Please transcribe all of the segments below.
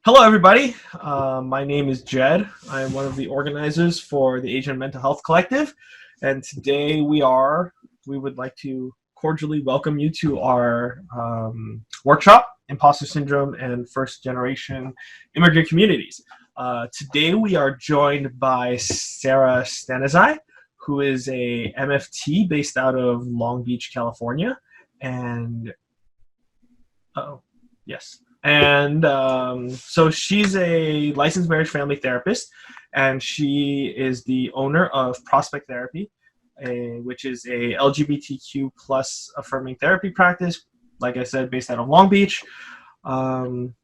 Hello, everybody. My name is Jed. I am one of the organizers for the Asian Mental Health Collective, and today we would like to cordially welcome you to our workshop, Impostor Syndrome and First Generation Immigrant Communities. Today we are joined by Sarah Stanizai, who is a MFT based out of Long Beach, California, and yes. And so she's a licensed marriage family therapist, and she is the owner of Prospect Therapy, which is a LGBTQ plus affirming therapy practice, like I said, based out of Long Beach. Um,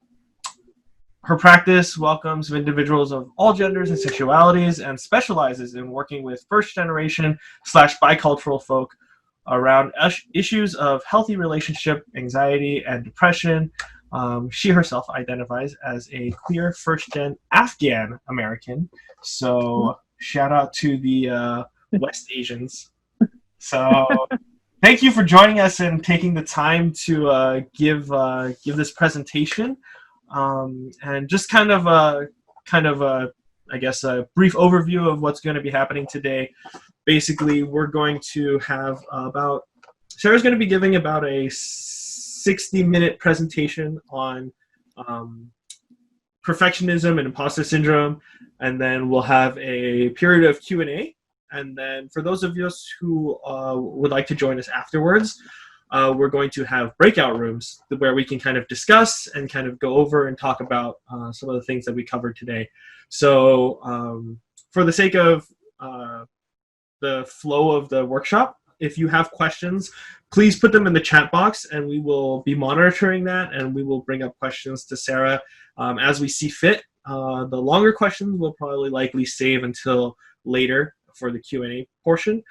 Her practice welcomes individuals of all genders and sexualities and specializes in working with first generation / bicultural folk around issues of healthy relationship, anxiety, and depression. She herself identifies as a queer first-gen Afghan American. So shout out to the West Asians. So thank you for joining us and taking the time to give this presentation. And just kind of a I guess a brief overview of what's going to be happening today. Basically, we're going to have Sarah's going to be giving about a 60-minute presentation on perfectionism and imposter syndrome, and then we'll have a period of Q&A. And then for those of us who would like to join us afterwards, we're going to have breakout rooms where we can kind of discuss and kind of go over and talk about some of the things that we covered today. So for the sake of the flow of the workshop, if you have questions, please put them in the chat box, and we will be monitoring that, and we will bring up questions to Sarah as we see fit. The longer questions we'll probably likely save until later for the Q&A portion.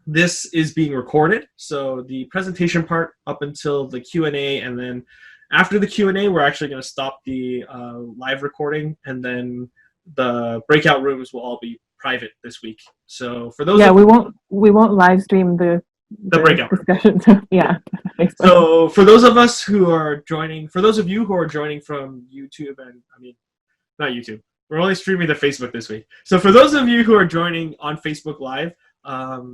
This is being recorded, so the presentation part up until the Q&A, and then after the Q&A, we're actually going to stop the live recording, and then the breakout rooms will all be private this week. So for those, we won't live stream the breakout discussion. Yeah. So for those of us who are joining, for those of you who are joining from YouTube, and I mean, not YouTube, we're only streaming to Facebook this week. So for those of you who are joining on Facebook Live,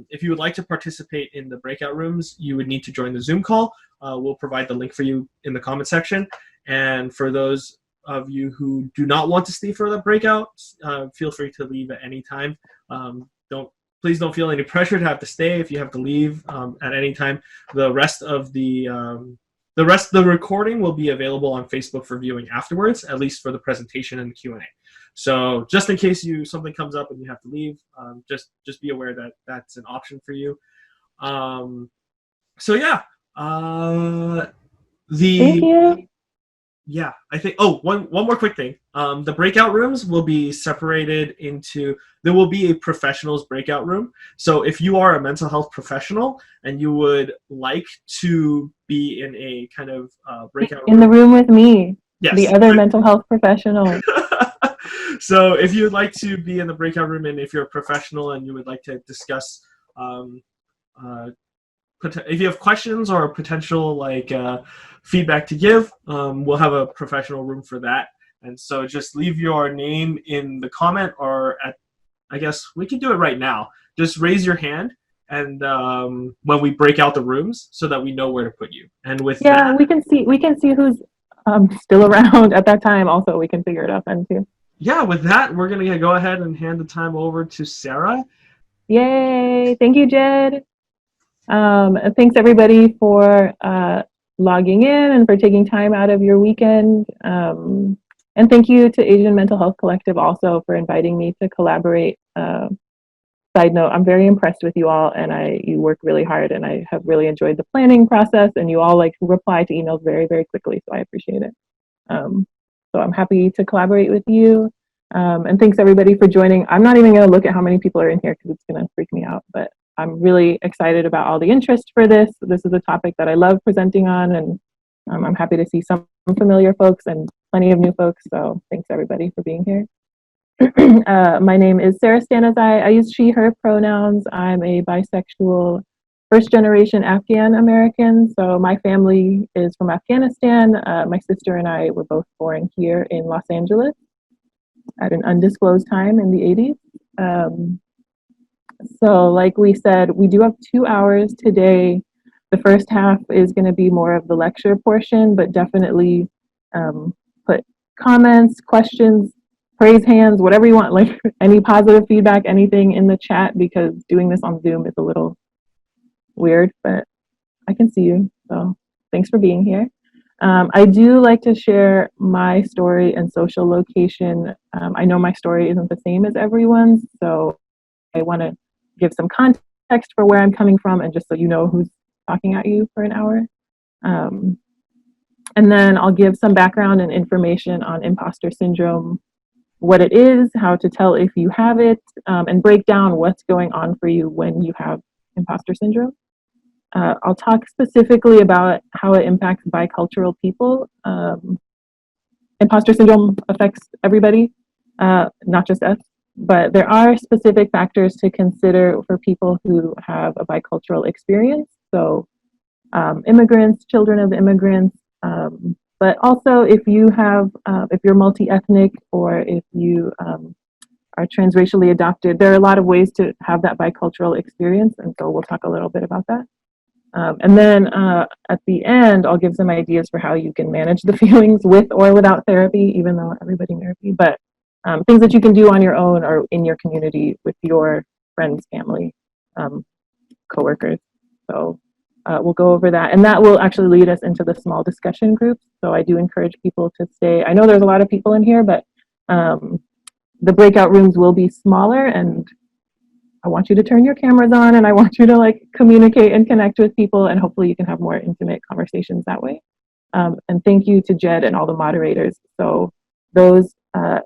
if you would like to participate in the breakout rooms, you would need to join the Zoom call. We'll provide the link for you in the comment section. And for those of you who do not want to stay for the breakout, feel free to leave at any time. Please don't feel any pressure to have to stay if you have to leave at any time. The rest of the recording will be available on Facebook for viewing afterwards, at least for the presentation and the Q&A. So just in case something comes up and you have to leave, just be aware that that's an option for you. So yeah, Thank you. Yeah, I think. Oh, one more quick thing. The breakout rooms will be separated into. There will be a professionals breakout room. So if you are a mental health professional and you would like to be in a kind of breakout room in the room with me, yes, the other mental health professional. So if you would like to be in the breakout room, and if you're a professional and you would like to discuss. If you have questions or potential feedback to give, we'll have a professional room for that. And so just leave your name in the comment, or I guess we can do it right now. Just raise your hand, and when we break out the rooms, so that we know where to put you. And with that, we can see who's still around at that time. Also, we can figure it out then too. Yeah, with that, we're gonna go ahead and hand the time over to Sarah. Yay! Thank you, Jed. Thanks everybody for logging in and for taking time out of your weekend. And thank you to Asian Mental Health Collective also for inviting me to collaborate. Side note, I'm very impressed with you all, and you work really hard, and I have really enjoyed the planning process, and you all reply to emails very, very quickly, so I appreciate it. So I'm happy to collaborate with you. And thanks everybody for joining. I'm not even gonna look at how many people are in here because it's gonna freak me out, but I'm really excited about all the interest for this. This is a topic that I love presenting on, and I'm happy to see some familiar folks and plenty of new folks. So thanks everybody for being here. My name is Sarah Stanizai. I use she, her pronouns. I'm a bisexual first generation Afghan American. So my family is from Afghanistan. My sister and I were both born here in Los Angeles at an undisclosed time in the 80s. So like we said, we do have 2 hours today. The first half is going to be more of the lecture portion, but definitely put comments, questions, praise hands, whatever you want, like any positive feedback, anything in the chat, because doing this on Zoom is a little weird, but I can see you. So thanks for being here. I do like to share my story and social location. I know my story isn't the same as everyone's, so I want to give some context for where I'm coming from, and just so you know who's talking at you for an hour. And then I'll give some background and information on imposter syndrome, what it is, how to tell if you have it, and break down what's going on for you when you have imposter syndrome. I'll talk specifically about how it impacts bicultural people. Imposter syndrome affects everybody, not just us, but there are specific factors to consider for people who have a bicultural experience. So immigrants, children of immigrants, but also if you have, if you're multi-ethnic, or if you are transracially adopted, there are a lot of ways to have that bicultural experience, and so we'll talk a little bit about that. And then at the end, I'll give some ideas for how you can manage the feelings with or without therapy, even though everybody needs therapy, but things that you can do on your own or in your community with your friends, family, coworkers. So we'll go over that, and that will actually lead us into the small discussion groups. So I do encourage people to stay. I know there's a lot of people in here, but the breakout rooms will be smaller, and I want you to turn your cameras on, and I want you to like communicate and connect with people, and hopefully you can have more intimate conversations that way. And thank you to Jed and all the moderators. So those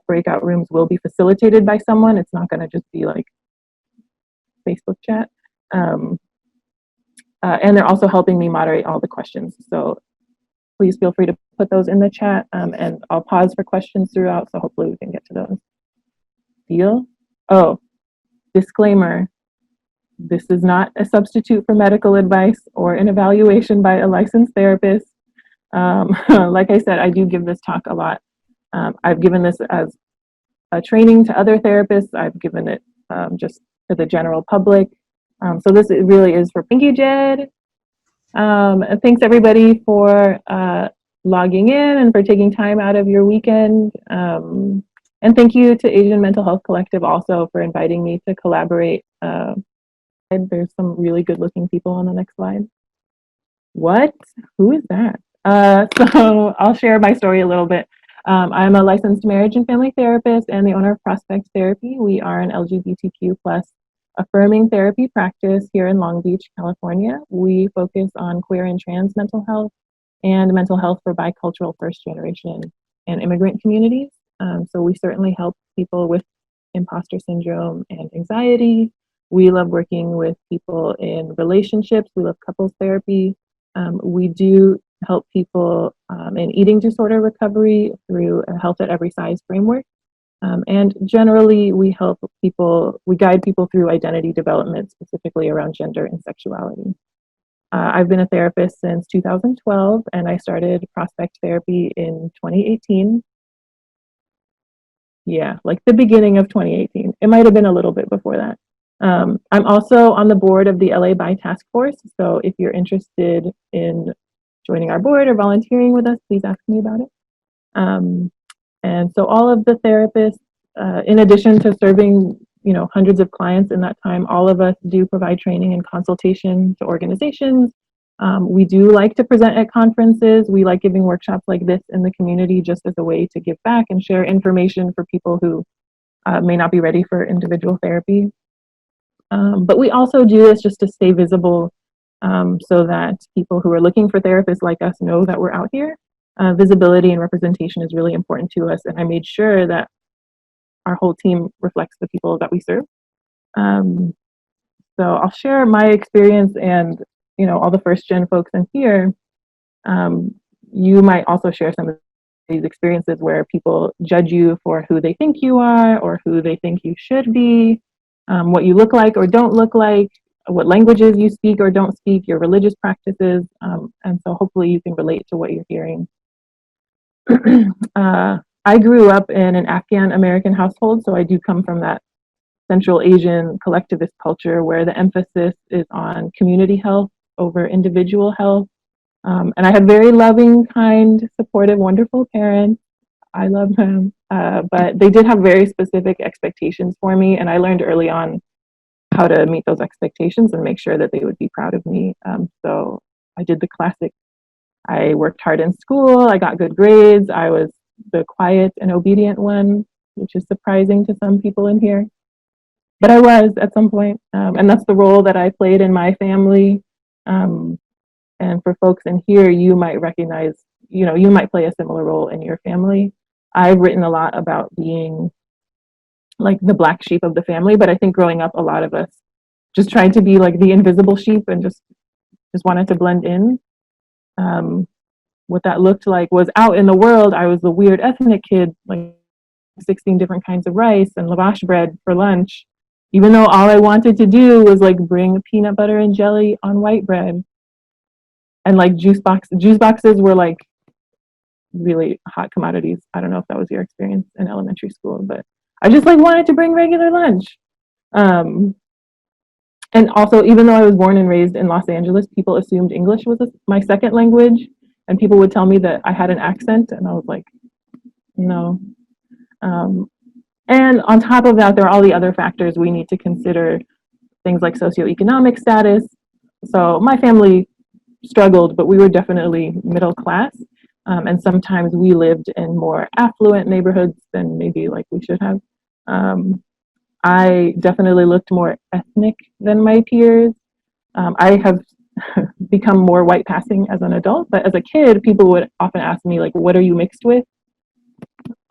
breakout rooms will be facilitated by someone. It's not going to just be like Facebook chat. And they're also helping me moderate all the questions. So please feel free to put those in the chat, and I'll pause for questions throughout. So hopefully we can get to those. Deal? Oh, disclaimer. This is not a substitute for medical advice or an evaluation by a licensed therapist. Like I said, I do give this talk a lot. I've given this as a training to other therapists. I've given it just to the general public. So this really is for, thank you, Jed. And thanks everybody for logging in and for taking time out of your weekend. And thank you to Asian Mental Health Collective also for inviting me to collaborate. There's some really good looking people on the next slide. What? Who is that? So I'll share my story a little bit. I'm a licensed marriage and family therapist and the owner of Prospect Therapy. We are an LGBTQ plus affirming therapy practice here in Long Beach, California. We focus on queer and trans mental health and mental health for bicultural first generation and immigrant communities. So we certainly help people with imposter syndrome and anxiety. We love working with people in relationships. We love couples therapy. We do help people in eating disorder recovery through a health at every size framework. And generally, we help people, we guide people through identity development, specifically around gender and sexuality. I've been a therapist since 2012, and I started Prospect Therapy in 2018. Yeah, like the beginning of 2018. It might have been a little bit before that. I'm also on the board of the LA Bi Task Force. So if you're interested in joining our board or volunteering with us, please ask me about it. And so all of the therapists, in addition to serving, hundreds of clients in that time, all of us do provide training and consultation to organizations. We do like to present at conferences. We like giving workshops like this in the community just as a way to give back and share information for people who may not be ready for individual therapy. But we also do this just to stay visible so that people who are looking for therapists like us know that we're out here. Visibility and representation is really important to us, and I made sure that our whole team reflects the people that we serve. So I'll share my experience and all the first gen folks in here. You might also share some of these experiences where people judge you for who they think you are or who they think you should be, what you look like or don't look like, what languages you speak or don't speak, your religious practices, and so hopefully you can relate to what you're hearing. I grew up in an Afghan American household, so I do come from that Central Asian collectivist culture where the emphasis is on community health over individual health. And I had very loving, kind, supportive, wonderful parents. I love them. But they did have very specific expectations for me, and I learned early on how to meet those expectations and make sure that they would be proud of me. So I did the classic. I worked hard in school. I got good grades. I was the quiet and obedient one, which is surprising to some people in here. But I was at some point, and that's the role that I played in my family. And for folks in here, you might recognize, you might play a similar role in your family. I've written a lot about being like the black sheep of the family, but I think growing up, a lot of us just tried to be like the invisible sheep and just wanted to blend in. What that looked like was out in the world, I was the weird ethnic kid, like 16 different kinds of rice and lavash bread for lunch, even though all I wanted to do was like bring peanut butter and jelly on white bread. And like juice boxes were like really hot commodities. I don't know if that was your experience in elementary school, but I just like wanted to bring regular lunch. And also, even though I was born and raised in Los Angeles, people assumed English was my second language, and people would tell me that I had an accent, and I was like, no. And on top of that, there are all the other factors we need to consider, things like socioeconomic status. So my family struggled, but we were definitely middle class. And sometimes we lived in more affluent neighborhoods than maybe like we should have. I definitely looked more ethnic than my peers. I have become more white passing as an adult, but as a kid, people would often ask me like, what are you mixed with?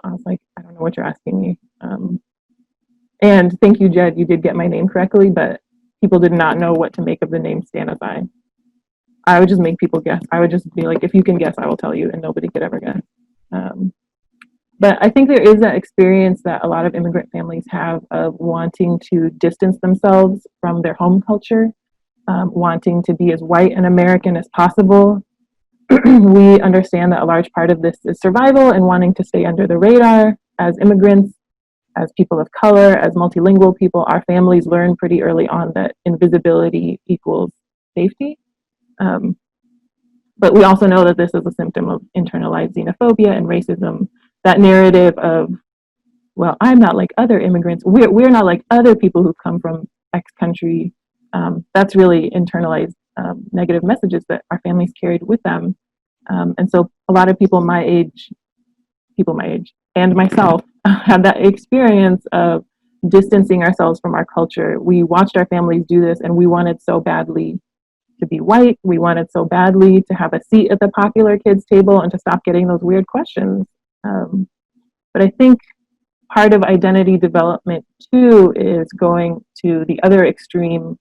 I was like, I don't know what you're asking me. And thank you, Jed, you did get my name correctly, but people did not know what to make of the name Stanify. I would just make people guess. I would just be like, if you can guess, I will tell you, and nobody could ever guess. But I think there is that experience that a lot of immigrant families have of wanting to distance themselves from their home culture, wanting to be as white and American as possible. We understand that a large part of this is survival and wanting to stay under the radar. As immigrants, as people of color, as multilingual people, our families learn pretty early on that invisibility equals safety. But we also know that this is a symptom of internalized xenophobia and racism. That narrative of, well, I'm not like other immigrants. We're not like other people who come from X country. That's really internalized negative messages that our families carried with them. And so a lot of people my age, and myself had that experience of distancing ourselves from our culture. We watched our families do this, and we wanted so badly to be white. We wanted so badly to have a seat at the popular kids table and to stop getting those weird questions. But I think part of identity development too is going to the other extreme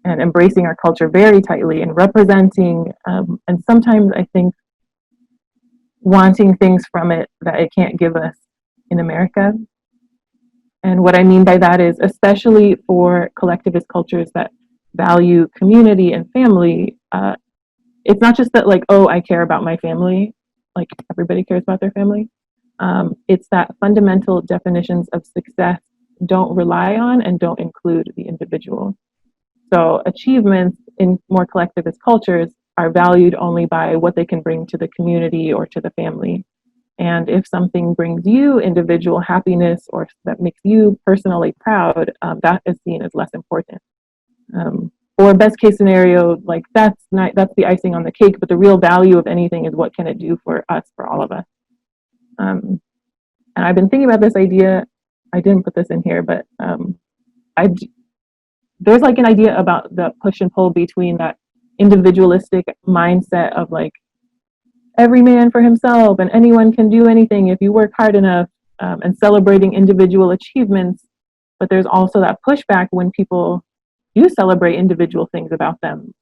and embracing our culture very tightly and representing, and sometimes I think wanting things from it that it can't give us in America. And what I mean by that is, especially for collectivist cultures that value community and family, it's not just that like, oh, I care about my family, like everybody cares about their family. It's that fundamental definitions of success don't rely on and don't include the individual. So achievements in more collectivist cultures are valued only by what they can bring to the community or to the family. And if something brings you individual happiness or that makes you personally proud, that is seen as less important. Or best case scenario, like that's the icing on the cake, but the real value of anything is what can it do for us, for all of us. And I've been thinking about this idea. I didn't put this in here, but there's like an idea about the push and pull between that individualistic mindset of like every man for himself and anyone can do anything if you work hard enough, and celebrating individual achievements. But there's also that pushback when people do celebrate individual things about them,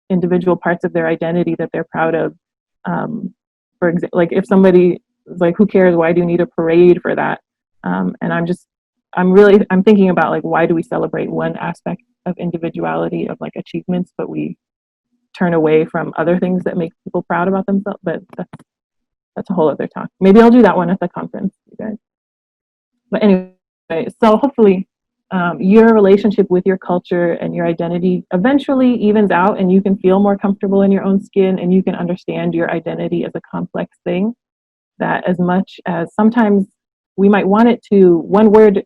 individual parts of their identity that they're proud of. For example, like if somebody is like, who cares? Why do you need a parade for that? And I'm just, I'm thinking about like, why do we celebrate one aspect of individuality of like achievements, but we turn away from other things that make people proud about themselves? But that's a whole other talk. Maybe I'll do that one at the conference, you guys. But anyway, so hopefully your relationship with your culture and your identity eventually evens out, and you can feel more comfortable in your own skin, and you can understand your identity as a complex thing, that as much as sometimes we might want it to, one word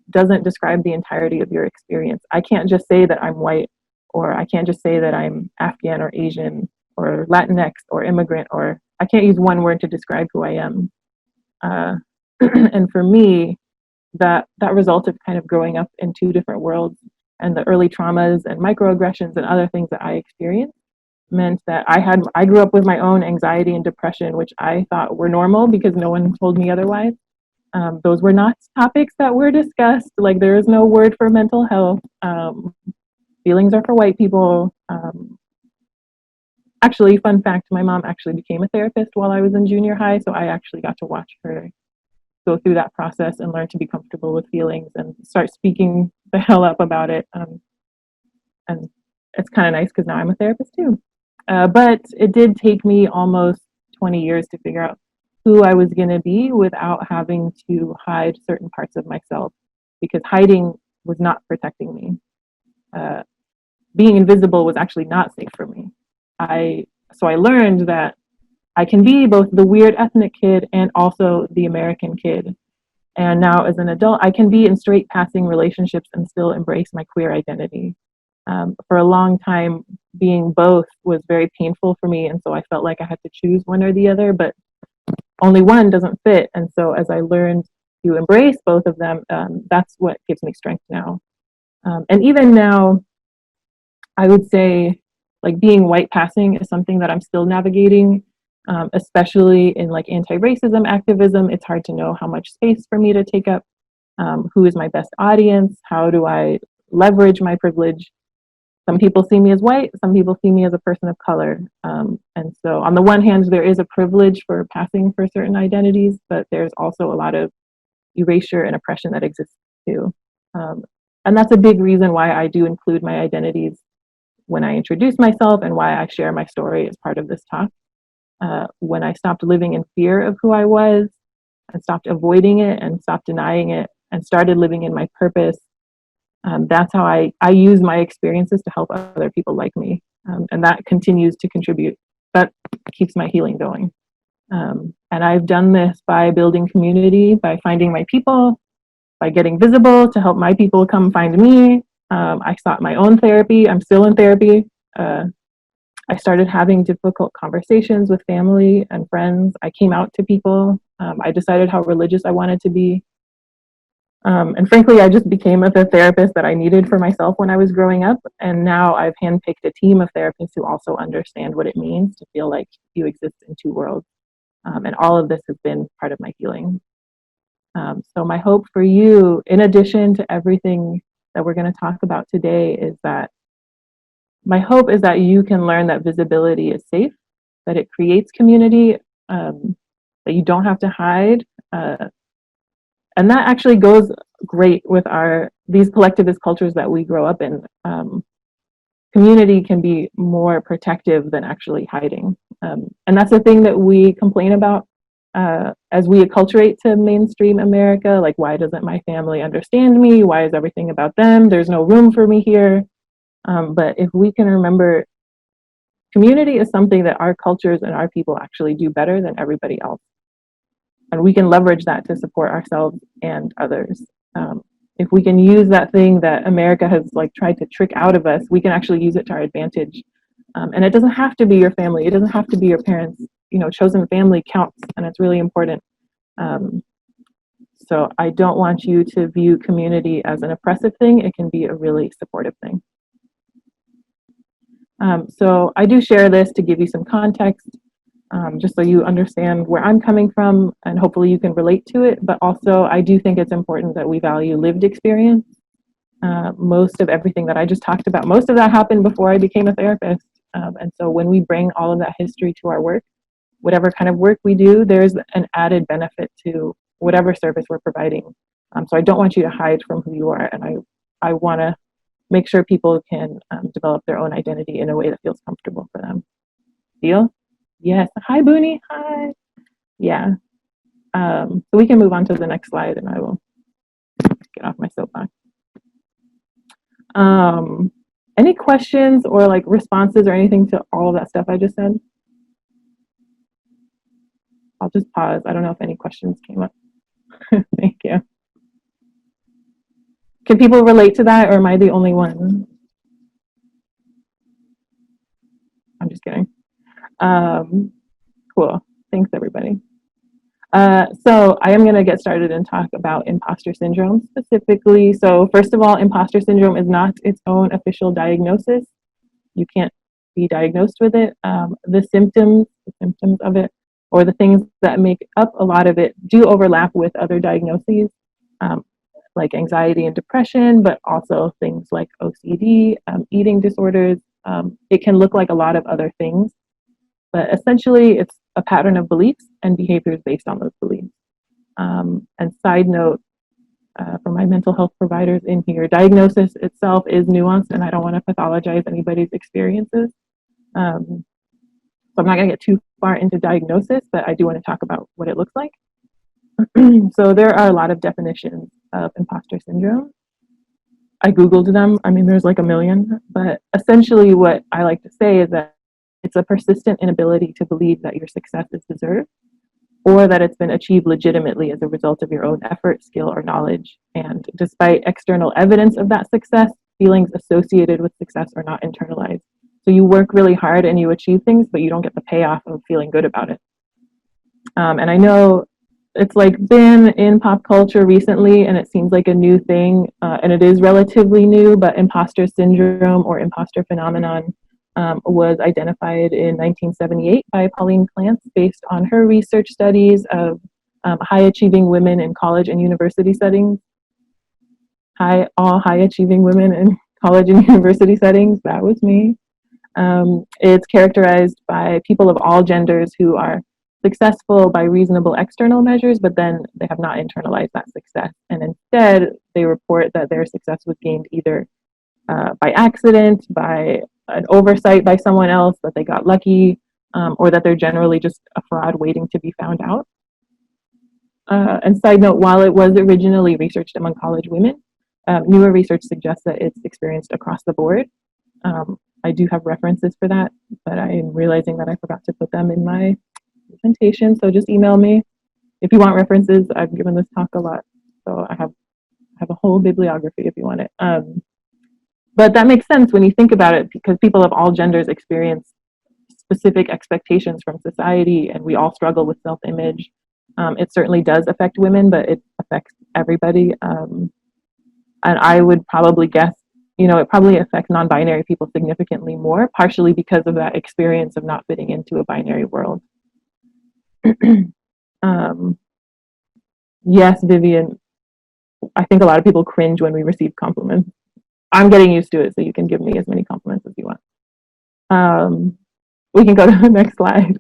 doesn't describe the entirety of your experience. I can't just say that I'm white, or I can't just say that I'm Afghan or Asian or Latinx or immigrant, or I can't use one word to describe who I am. And for me, that result of kind of growing up in two different worlds, and the early traumas and microaggressions and other things that I experienced, meant that I grew up with my own anxiety and depression, which I thought were normal because no one told me otherwise. Those were not topics that were discussed. Like, there is no word for mental health. Feelings are for white people. Actually, fun fact, my mom actually became a therapist while I was in junior high, so I actually got to watch her go through that process and learn to be comfortable with feelings and start speaking the hell up about it. And it's kind of nice because now I'm a therapist too. But it did take me almost 20 years to figure out who I was going to be without having to hide certain parts of myself, because hiding was not protecting me. Being invisible was actually not safe for me. So I learned that I can be both the weird ethnic kid and also the American kid. And now as an adult, I can be in straight passing relationships and still embrace my queer identity. For a long time, being both was very painful for me. And so I felt like I had to choose one or the other, but only one doesn't fit. And so as I learned to embrace both of them, that's what gives me strength now. And even now, I would say like being white passing is something that I'm still navigating. Especially in like anti-racism activism, it's hard to know how much space for me to take up. Who is my best audience? How do I leverage my privilege? Some people see me as white, some people see me as a person of color. And so on the one hand, there is a privilege for passing for certain identities, but there's also a lot of erasure and oppression that exists too. And that's a big reason why I do include my identities when I introduce myself, and why I share my story as part of this talk. When I stopped living in fear of who I was, and stopped avoiding it and stopped denying it and started living in my purpose, that's how I use my experiences to help other people like me. And that continues to contribute. That keeps my healing going. And I've done this by building community, by finding my people, by getting visible to help my people come find me. I sought my own therapy. I'm still in therapy. I started having difficult conversations with family and friends. I came out to people. I decided how religious I wanted to be. And frankly, I just became the therapist that I needed for myself when I was growing up. And now I've handpicked a team of therapists who also understand what it means to feel like you exist in two worlds. And all of this has been part of my healing. So my hope for you, in addition to everything that we're going to talk about today, is that my hope is that you can learn that visibility is safe, that it creates community, that you don't have to hide. And that actually goes great with these collectivist cultures that we grow up in. Community can be more protective than actually hiding. And that's the thing that we complain about as we acculturate to mainstream America. Like, why doesn't my family understand me? Why is everything about them? There's no room for me here. But if we can remember, community is something that our cultures and our people actually do better than everybody else. And we can leverage that to support ourselves and others. If we can use that thing that America has like tried to trick out of us, we can actually use it to our advantage. And it doesn't have to be your family. It doesn't have to be your parents. You know, chosen family counts, and it's really important. So I don't want you to view community as an oppressive thing. It can be a really supportive thing. So I do share this to give you some context, just so you understand where I'm coming from, and hopefully you can relate to it. But also, I do think it's important that we value lived experience. Most of everything that I just talked about, most of that happened before I became a therapist. And so when we bring all of that history to our work, whatever kind of work we do, there's an added benefit to whatever service we're providing. So I don't want you to hide from who you are, and I want to make sure people can develop their own identity in a way that feels comfortable for them. Deal? Yes. Hi, Booney. Hi. Yeah. So we can move on to the next slide, and I will get off my soapbox. Any questions or like responses or anything to all of that stuff I just said? I'll just pause. I don't know if any questions came up. Thank you. Can people relate to that, or am I the only one? I'm just kidding. Cool. Thanks, everybody. So I am going to get started and talk about imposter syndrome specifically. So first of all, imposter syndrome is not its own official diagnosis. You can't be diagnosed with it. The symptoms of it, or the things that make up a lot of it, do overlap with other diagnoses, like anxiety and depression, but also things like OCD, eating disorders. It can look like a lot of other things, but essentially it's a pattern of beliefs and behaviors based on those beliefs. And side note, for my mental health providers in here, diagnosis itself is nuanced, and I don't want to pathologize anybody's experiences. So I'm not going to get too far into diagnosis, but I do want to talk about what it looks like. So there are a lot of definitions of imposter syndrome. I Googled them. I mean, there's like a million, but essentially what I like to say is that it's a persistent inability to believe that your success is deserved, or that it's been achieved legitimately as a result of your own effort, skill, or knowledge. And despite external evidence of that success, feelings associated with success are not internalized. So you work really hard and you achieve things, but you don't get the payoff of feeling good about it. And I know it's like been in pop culture recently, and it seems like a new thing, and it is relatively new, but imposter syndrome or imposter phenomenon was identified in 1978 by Pauline Clance based on her research studies of high achieving women in college and university settings. All high achieving women in college and university settings, that was me. It's characterized by people of all genders who are successful by reasonable external measures, but then they have not internalized that success. And instead, they report that their success was gained either by accident, by an oversight by someone else, that they got lucky, or that they're generally just a fraud waiting to be found out. And side note, while it was originally researched among college women, newer research suggests that it's experienced across the board. I do have references for that, but I am realizing that I forgot to put them in my presentation. So just email me if you want references. I've given this talk a lot, so I have a whole bibliography if you want it. But that makes sense when you think about it, because people of all genders experience specific expectations from society, and we all struggle with self-image. It certainly does affect women, but it affects everybody. And I would probably guess, it probably affects non-binary people significantly more, partially because of that experience of not fitting into a binary world. Yes, Vivian, I think a lot of people cringe when we receive compliments. I'm getting used to it, so you can give me as many compliments as you want. We can go to the next slide.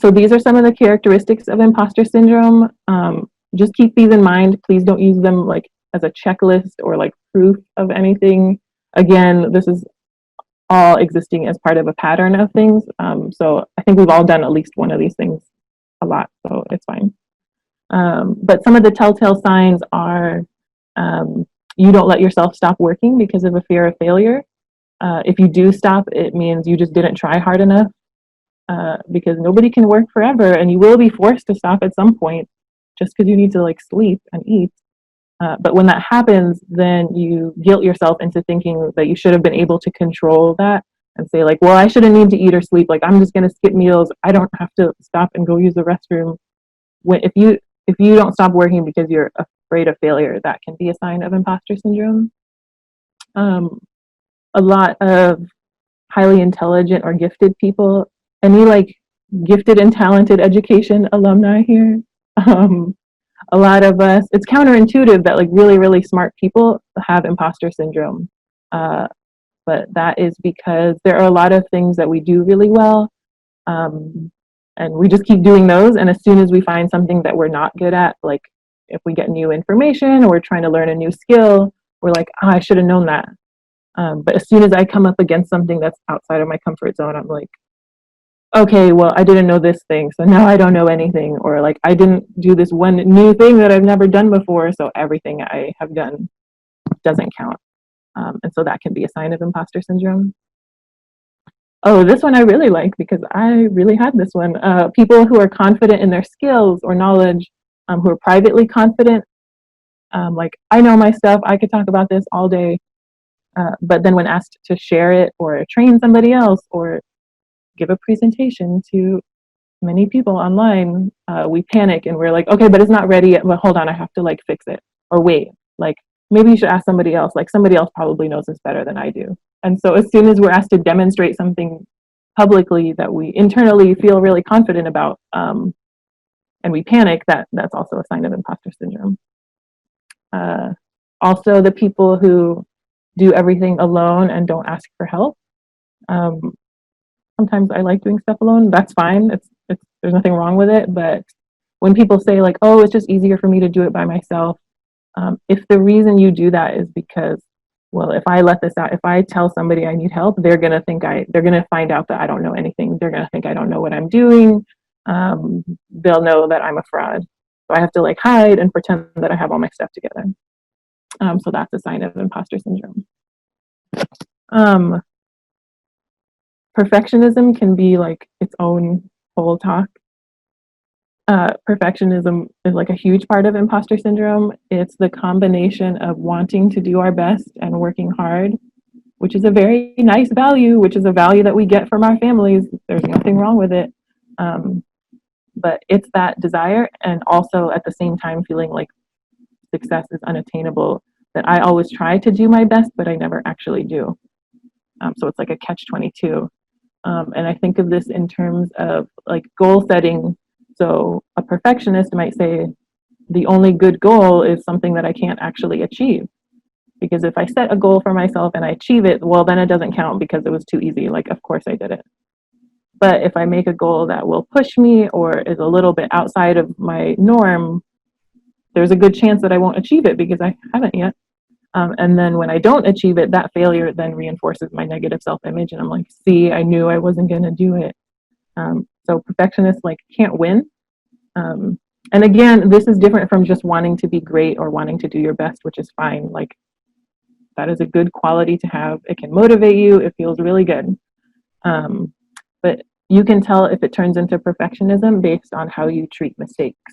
So these are some of the characteristics of imposter syndrome. Just keep these in mind. Please don't use them like as a checklist or like proof of anything. Again, this is all existing as part of a pattern of things. So I think we've all done at least one of these things a lot, so it's fine. But some of the telltale signs are you don't let yourself stop working because of a fear of failure. If you do stop, it means you just didn't try hard enough, because nobody can work forever, and you will be forced to stop at some point just because you need to like sleep and eat. But when that happens, then you guilt yourself into thinking that you should have been able to control that and say like, well, I shouldn't need to eat or sleep. Like, I'm just going to skip meals. I don't have to stop and go use the restroom. If you don't stop working because you're afraid of failure, that can be a sign of imposter syndrome. A lot of highly intelligent or gifted people, any like gifted and talented education alumni here, a lot of us, it's counterintuitive that like really, really smart people have imposter syndrome. But that is because there are a lot of things that we do really well. And we just keep doing those. And as soon as we find something that we're not good at, like if we get new information or we're trying to learn a new skill, we're like, oh, I should have known that. But as soon as I come up against something that's outside of my comfort zone, I'm like, okay, well, I didn't know this thing, so now I don't know anything. Or like, I didn't do this one new thing that I've never done before, so everything I have done doesn't count. And so that can be a sign of imposter syndrome. Oh, this one I really like because I really had this one. People who are confident in their skills or knowledge, who are privately confident, like, I know my stuff, I could talk about this all day. But then when asked to share it or train somebody else or give a presentation to many people online, we panic and we're like, okay, but it's not ready yet. But hold on, I have to like fix it. Or wait, like maybe you should ask somebody else. Like somebody else probably knows this better than I do. And so as soon as we're asked to demonstrate something publicly that we internally feel really confident about, and we panic, that's also a sign of imposter syndrome. Also, the people who do everything alone and don't ask for help. Sometimes I like doing stuff alone. That's fine. There's nothing wrong with it. But when people say like, "Oh, it's just easier for me to do it by myself," if the reason you do that is because, well, if I let this out, if I tell somebody I need help, they're gonna find out that I don't know anything. They're gonna think I don't know what I'm doing. They'll know that I'm a fraud. So I have to like hide and pretend that I have all my stuff together. So that's a sign of imposter syndrome. Perfectionism can be like its own whole talk. Perfectionism is like a huge part of imposter syndrome. It's the combination of wanting to do our best and working hard, which is a very nice value, which is a value that we get from our families. There's nothing wrong with it. But it's that desire, and also at the same time feeling like success is unattainable, that I always try to do my best, but I never actually do. So it's like a catch-22. And I think of this in terms of like goal setting. So a perfectionist might say the only good goal is something that I can't actually achieve. Because if I set a goal for myself and I achieve it, well, then it doesn't count because it was too easy. Like, of course I did it. But if I make a goal that will push me or is a little bit outside of my norm, there's a good chance that I won't achieve it because I haven't yet. And then when I don't achieve it, that failure then reinforces my negative self-image. And I'm like, see, I knew I wasn't going to do it. So perfectionists like can't win. And again, this is different from just wanting to be great or wanting to do your best, which is fine. Like that is a good quality to have. It can motivate you. It feels really good. But you can tell if it turns into perfectionism based on how you treat mistakes.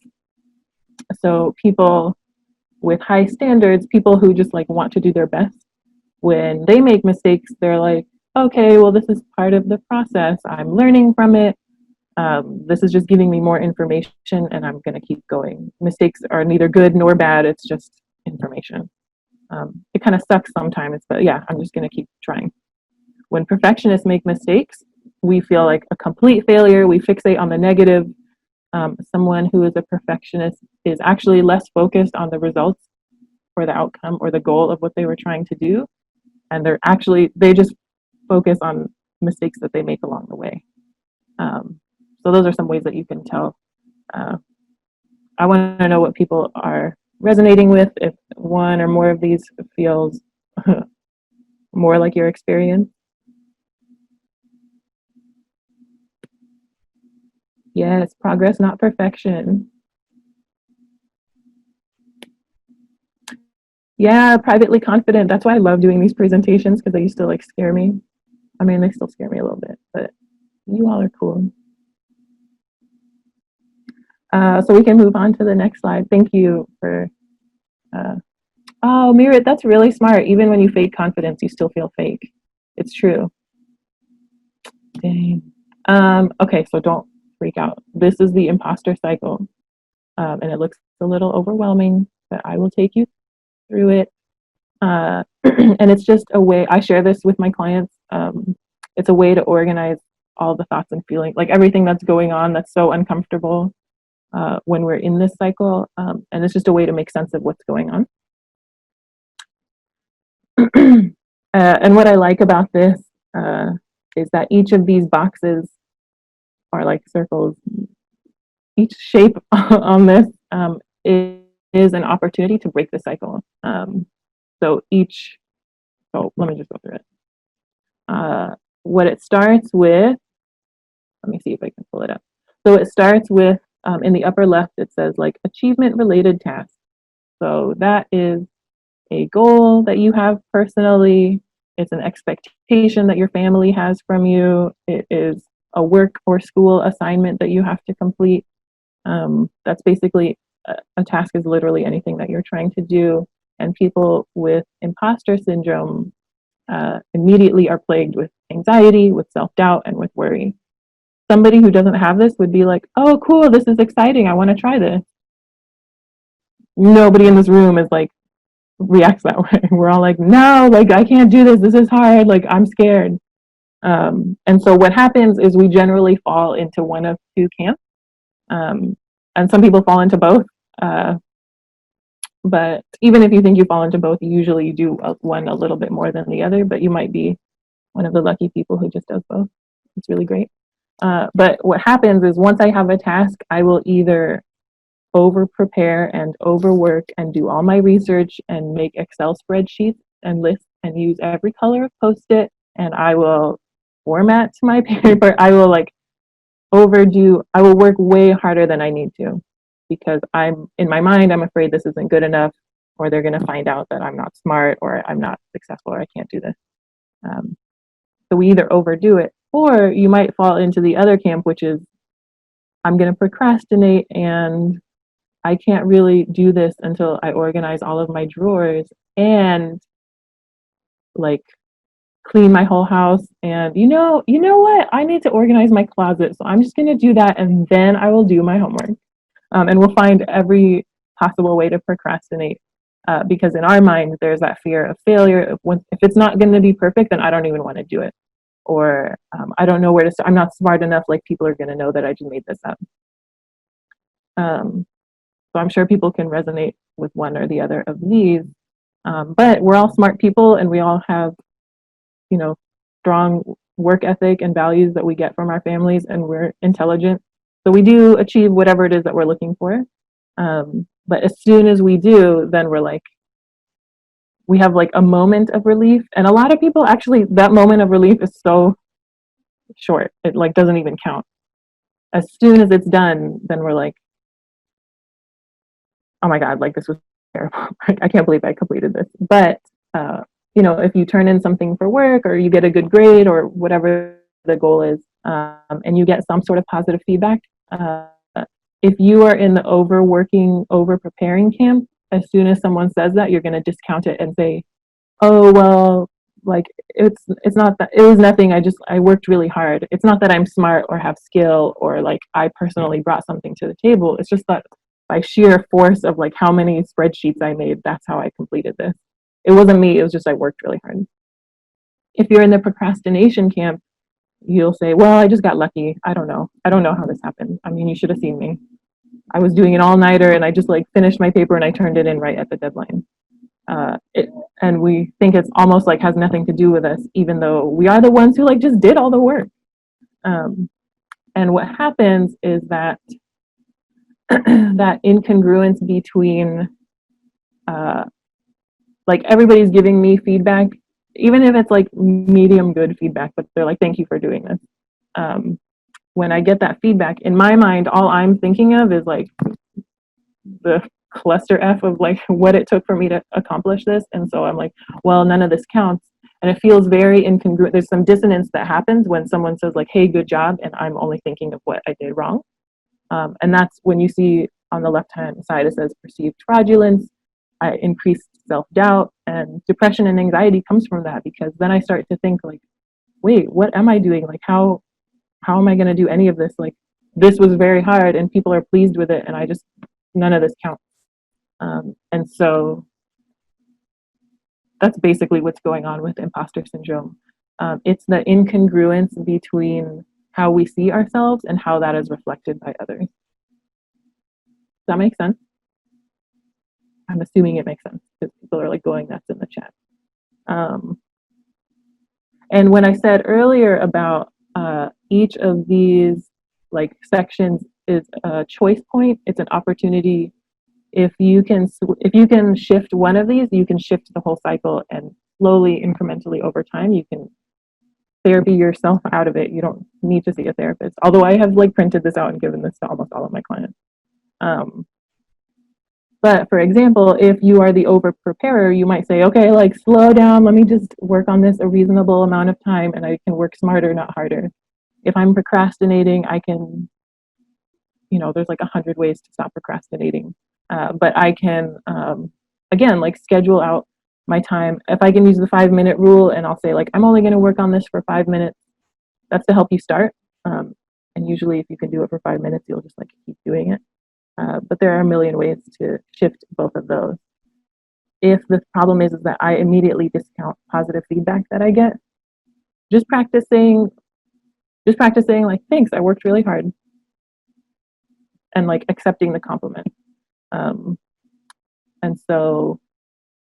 So people with high standards, people who just like want to do their best, when they make mistakes, they're like, okay, well, this is part of the process. I'm learning from it. This is just giving me more information and I'm going to keep going. Mistakes are neither good nor bad. It's just information. It kind of sucks sometimes, but yeah, I'm just going to keep trying. When perfectionists make mistakes, we feel like a complete failure. We fixate on the negative. Someone who is a perfectionist is actually less focused on the results or the outcome or the goal of what they were trying to do. And they just focus on mistakes that they make along the way. So those are some ways that you can tell. I want to know what people are resonating with, if one or more of these feels more like your experience. Yes, progress, not perfection. Yeah, privately confident. That's why I love doing these presentations because they used to like scare me. I mean, they still scare me a little bit, but you all are cool. So we can move on to the next slide. Thank you for, oh, Mirit, that's really smart. Even when you fake confidence, you still feel fake. It's true. Dang. Okay, so don't freak out. This is the imposter cycle. And it looks a little overwhelming, but I will take you through it. And it's just a way, I share this with my clients. It's a way to organize all the thoughts and feelings, like everything that's going on that's so uncomfortable when we're in this cycle. And it's just a way to make sense of what's going on. And what I like about this is that each of these boxes are like circles. Each shape on this is an opportunity to break the cycle. So each, so let me just go through it. What it starts with, let me see if I can pull it up. So it starts with, in the upper left, it says like achievement related tasks. So that is a goal that you have personally. It's an expectation that your family has from you. It is a work or school assignment that you have to complete. That's basically a task is literally anything that you're trying to do. And people with imposter syndrome immediately are plagued with anxiety, with self-doubt, and with worry. Somebody who doesn't have this would be like, oh, cool, this is exciting. I want to try this. Nobody in this room is like, reacts that way. We're all like, no, like, I can't do this. This is hard. Like, I'm scared. And so what happens is we generally fall into one of two camps. And some people fall into both. But even if you think you fall into both, usually you do one a little bit more than the other, but you might be one of the lucky people who just does both. It's really great. But what happens is once I have a task, I will either over prepare and overwork and do all my research and make Excel spreadsheets and lists and use every color of Post-it, and I will format my paper. I will like I will work way harder than I need to because I'm in my mind, I'm afraid this isn't good enough, or they're going to find out that I'm not smart or I'm not successful or I can't do this. So we either overdo it, or you might fall into the other camp, which is I'm going to procrastinate and I can't really do this until I organize all of my drawers and like clean my whole house. And you know what? I need to organize my closet. So I'm just going to do that and then I will do my homework. And we'll find every possible way to procrastinate because in our mind, there's that fear of failure. If it's not going to be perfect, then I don't even want to do it. Or I don't know where to start. I'm not smart enough. Like people are going to know that I just made this up. So I'm sure people can resonate with one or the other of these. But we're all smart people and we all have, strong work ethic and values that we get from our families, and we're intelligent. So we do achieve whatever it is that we're looking for. But as soon as we do, then we have like a moment of relief. And a lot of people actually, that moment of relief is so short. It like doesn't even count. As soon as it's done, then we're like, oh my God, like this was terrible. I can't believe I completed this. But, if you turn in something for work or you get a good grade or whatever the goal is, and you get some sort of positive feedback, if you are in the overworking, over preparing camp, as soon as someone says that, you're going to discount it and say, oh, well, like it's not that, it was nothing. I worked really hard. It's not that I'm smart or have skill or like I personally brought something to the table. It's just that by sheer force of like how many spreadsheets I made, that's how I completed this. It wasn't me. It was just I worked really hard. If you're in the procrastination camp, you'll say, well, I just got lucky. I don't know how this happened. I mean, you should have seen me. I was doing an all-nighter and I just like finished my paper and I turned it in right at the deadline. And we think it's almost like has nothing to do with us, even though we are the ones who like just did all the work. And what happens is that that incongruence between like everybody's giving me feedback, even if it's like medium good feedback, but they're like, thank you for doing this. When I get that feedback, in my mind, all I'm thinking of is like the cluster F of like what it took for me to accomplish this. And so I'm like, well, none of this counts. And it feels very incongruent. There's some dissonance that happens when someone says like, hey, good job. And I'm only thinking of what I did wrong. And that's when you see on the left-hand side, it says perceived fraudulence, increased self-doubt, and depression and anxiety comes from that, because then I start to think like, wait, what am I doing? Like, how am I going to do any of this? Like, this was very hard and people are pleased with it. And none of this counts. And so that's basically what's going on with imposter syndrome. It's the incongruence between how we see ourselves and how that is reflected by others. Does that make sense? I'm assuming it makes sense because people are like going nuts in the chat. And when I said earlier about each of these like sections is a choice point. It's an opportunity. If you can shift one of these, you can shift the whole cycle, and slowly, incrementally over time, you can therapy yourself out of it. You don't need to see a therapist. Although I have like printed this out and given this to almost all of my clients. Um, but for example, if you are the over preparer, you might say, okay, like slow down. Let me just work on this a reasonable amount of time, and I can work smarter, not harder. If I'm procrastinating, I can, there's like 100 ways to stop procrastinating. But I can, again, like schedule out my time. If I can use the 5-minute rule, and I'll say like, I'm only going to work on this for 5 minutes. That's to help you start. And usually if you can do it for 5 minutes, you'll just like keep doing it. But there are a million ways to shift both of those. If the problem is that I immediately discount positive feedback that I get, just practicing like, thanks, I worked really hard, and like accepting the compliment. Um, and so,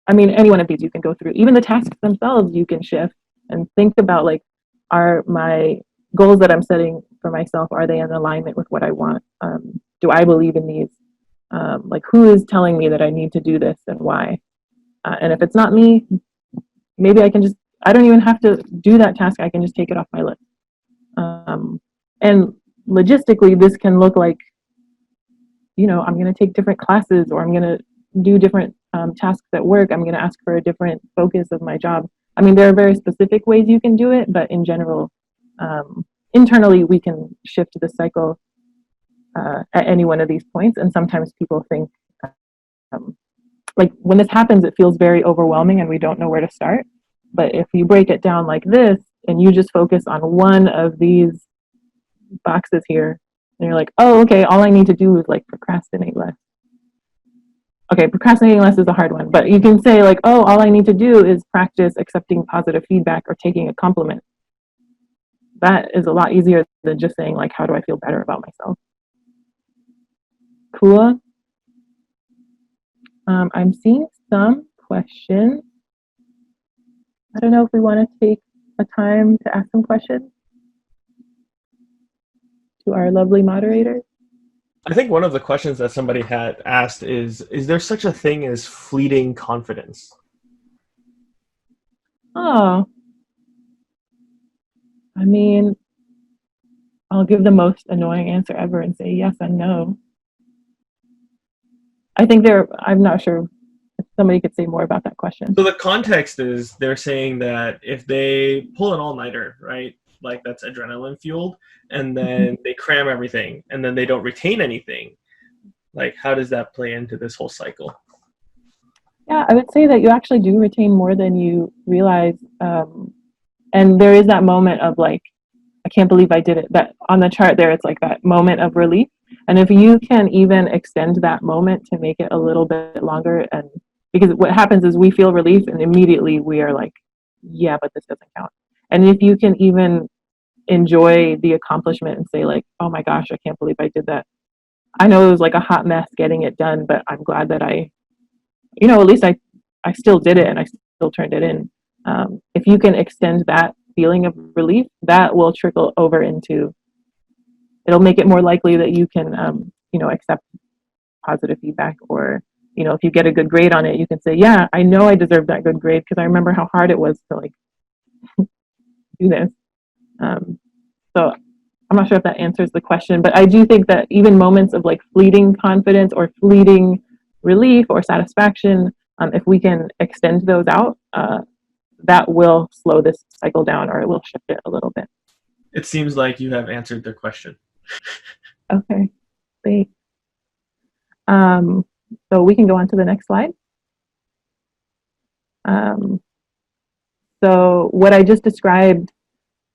I mean, any one of these you can go through. Even the tasks themselves, you can shift and think about like, are my goals that I'm setting for myself, are they in alignment with what I want? Do I believe in these? Like, who is telling me that I need to do this and why? And if it's not me, maybe I don't even have to do that task. I can just take it off my list. And logistically, this can look like, I'm going to take different classes, or I'm going to do different tasks at work. I'm going to ask for a different focus of my job. I mean, there are very specific ways you can do it, but in general, internally, we can shift the cycle at any one of these points. And sometimes people think, like when this happens, it feels very overwhelming and we don't know where to start. But if you break it down like this, and you just focus on one of these boxes here, and you're like, oh, okay, all I need to do is like procrastinate less. Okay, procrastinating less is a hard one, but you can say like, oh, all I need to do is practice accepting positive feedback or taking a compliment. That is a lot easier than just saying like, how do I feel better about myself? Cool. I'm seeing some questions. I don't know if we want to take a time to ask some questions to our lovely moderators. I think one of the questions that somebody had asked is there such a thing as fleeting confidence? Oh, I mean, I'll give the most annoying answer ever and say yes and no. I'm not sure if somebody could say more about that question. So the context is they're saying that if they pull an all-nighter, right, like that's adrenaline fueled, and then they cram everything, and then they don't retain anything, like how does that play into this whole cycle? Yeah, I would say that you actually do retain more than you realize. And there is that moment of like, I can't believe I did it. That on the chart there, it's like that moment of relief. And if you can even extend that moment to make it a little bit longer, and because what happens is we feel relief and immediately we are like, yeah, but this doesn't count. And if you can even enjoy the accomplishment and say like, oh my gosh, I can't believe I did that. I know it was like a hot mess getting it done, but I'm glad that at least I still did it and I still turned it in. If you can extend that feeling of relief, that will trickle over into, it'll make it more likely that you can, accept positive feedback, or, if you get a good grade on it, you can say, yeah, I know I deserve that good grade because I remember how hard it was to like do this. So I'm not sure if that answers the question, but I do think that even moments of like fleeting confidence or fleeting relief or satisfaction, if we can extend those out, that will slow this cycle down, or it will shift it a little bit. It seems like you have answered their question. Okay, great. So we can go on to the next slide. So what I just described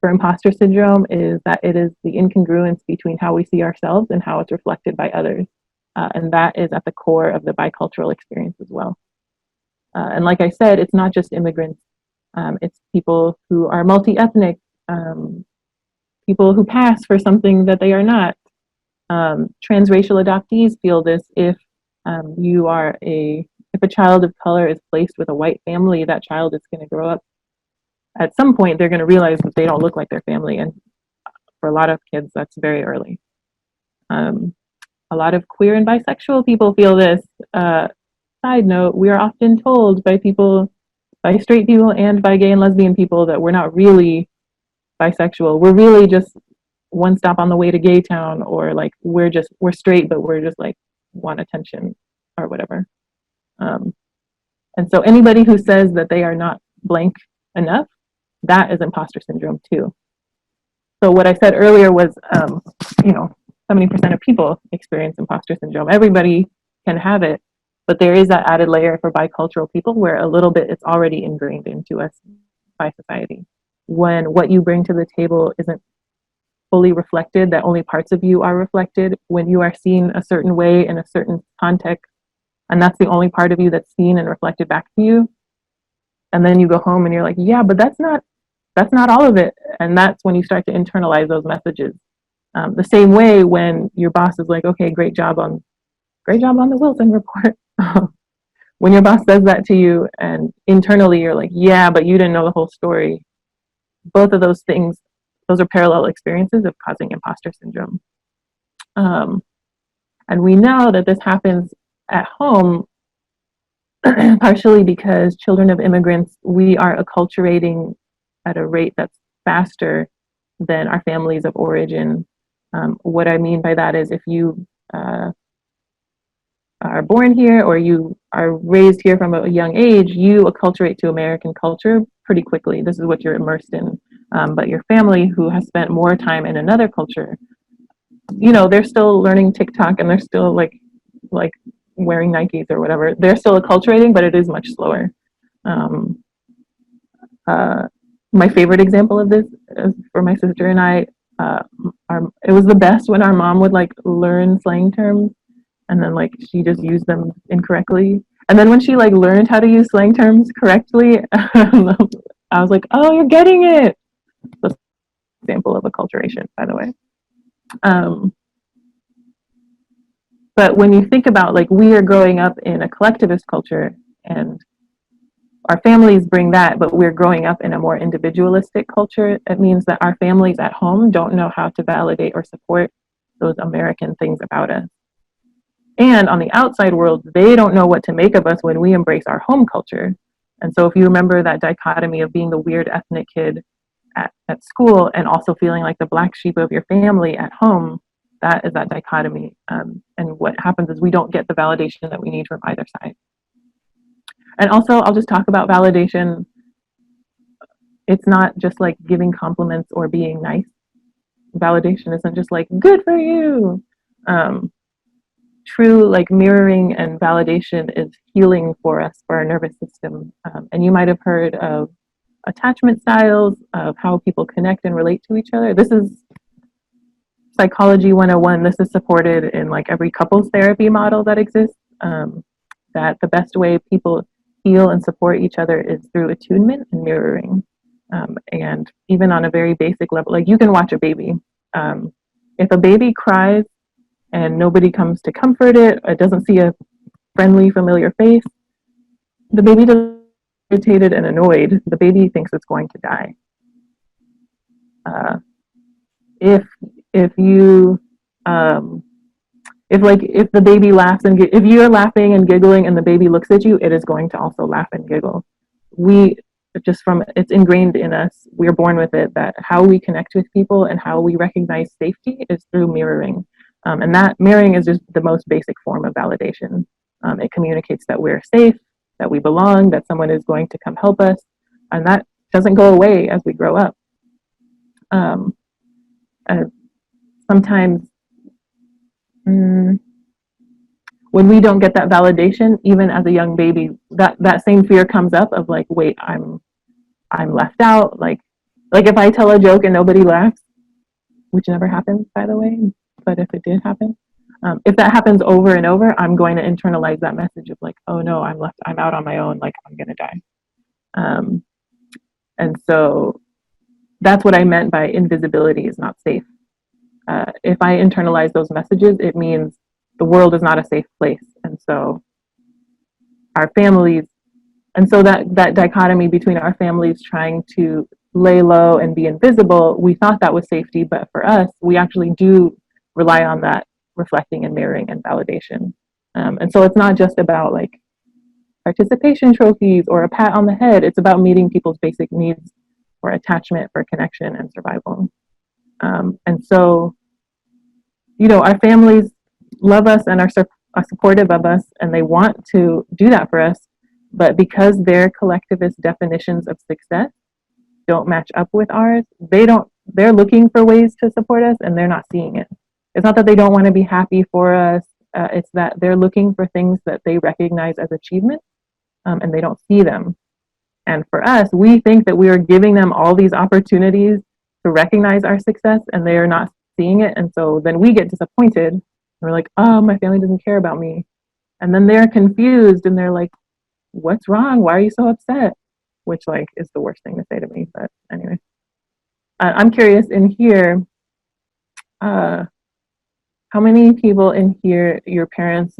for imposter syndrome is that it is the incongruence between how we see ourselves and how it's reflected by others. And that is at the core of the bicultural experience as well. And like I said, it's not just immigrants. It's people who are multi-ethnic, people who pass for something that they are not. Transracial adoptees feel this if if a child of color is placed with a white family, that child is going to grow up. At some point, they're going to realize that they don't look like their family, and for a lot of kids, that's very early. A lot of queer and bisexual people feel this. Side note, we are often told by straight people and by gay and lesbian people that we're not really bisexual. We're really just one stop on the way to gay town, or like we're straight, but we're just like want attention or whatever. Um, and so anybody who says that they are not blank enough, that is imposter syndrome too. So what I said earlier was, 70% of people experience imposter syndrome. Everybody can have it, but there is that added layer for bicultural people where a little bit it's already ingrained into us by society. When what you bring to the table isn't fully reflected, that only parts of you are reflected, when you are seen a certain way in a certain context, and that's the only part of you that's seen and reflected back to you, and then you go home and you're like, yeah, but that's not all of it. And that's when you start to internalize those messages. The same way when your boss is like, okay, great job on the Wilson report. When your boss says that to you and internally you're like, yeah, but you didn't know the whole story. Both of those things, those are parallel experiences of causing imposter syndrome. And we know that this happens at home partially because children of immigrants, we are acculturating at a rate that's faster than our families of origin. What I mean by that is if you are born here or you are raised here from a young age, you acculturate to American culture pretty quickly. This is what you're immersed in. But your family who has spent more time in another culture, they're still learning TikTok and they're still like wearing Nikes or whatever. They're still acculturating, but it is much slower. My favorite example of this is for my sister and I. It was the best when our mom would like learn slang terms and then like she just used them incorrectly. And then when she like learned how to use slang terms correctly, I was like, oh, you're getting it. That's an example of acculturation, by the way. But when you think about like we are growing up in a collectivist culture and our families bring that, but we're growing up in a more individualistic culture. It means that our families at home don't know how to validate or support those American things about us. And on the outside world, they don't know what to make of us when we embrace our home culture. And so if you remember that dichotomy of being the weird ethnic kid at school and also feeling like the black sheep of your family at home, that is that dichotomy. And what happens is we don't get the validation that we need from either side. And also, I'll just talk about validation. It's not just like giving compliments or being nice. Validation isn't just like, good for you. True like mirroring and validation is healing for us, for our nervous system. And you might have heard of attachment styles, of how people connect and relate to each other. This is Psychology 101. This is supported in like every couples therapy model that exists. That the best way people heal and support each other is through attunement and mirroring. And even on a very basic level, like you can watch a baby. If a baby cries and nobody comes to comfort it doesn't see a friendly, familiar face, the baby doesn't get irritated and annoyed. The baby thinks it's going to die. If the baby laughs and if you're laughing and giggling and the baby looks at you, it is going to also laugh and giggle. It's ingrained in us. We're born with it that how we connect with people and how we recognize safety is through mirroring. And that mirroring is just the most basic form of validation. It communicates that we're safe, that we belong, that someone is going to come help us. And that doesn't go away as we grow up. Sometimes when we don't get that validation, even as a young baby, that same fear comes up of like, wait, I'm left out. Like if I tell a joke and nobody laughs, which never happens, by the way, but if it did happen, if that happens over and over, I'm going to internalize that message of like, oh no, I'm out on my own, like I'm gonna die. And so that's what I meant by invisibility is not safe. If I internalize those messages, it means the world is not a safe place. And so our families, and so that dichotomy between our families trying to lay low and be invisible, we thought that was safety, but for us, we actually do rely on that reflecting and mirroring and validation. And so it's not just about like participation trophies or a pat on the head. It's about meeting people's basic needs for attachment, for connection, and survival. And so, you know, our families love us and are supportive of us, and they want to do that for us. But because their collectivist definitions of success don't match up with ours, they're looking for ways to support us and they're not seeing it. It's not that they don't want to be happy for us. It's that they're looking for things that they recognize as achievement, and they don't see them. And for us, we think that we are giving them all these opportunities to recognize our success, and they are not seeing it. And so then we get disappointed. And we're like, oh, my family doesn't care about me. And then they're confused and they're like, what's wrong? Why are you so upset? Which like is the worst thing to say to me. But anyway, I'm curious in here, how many people in here, your parents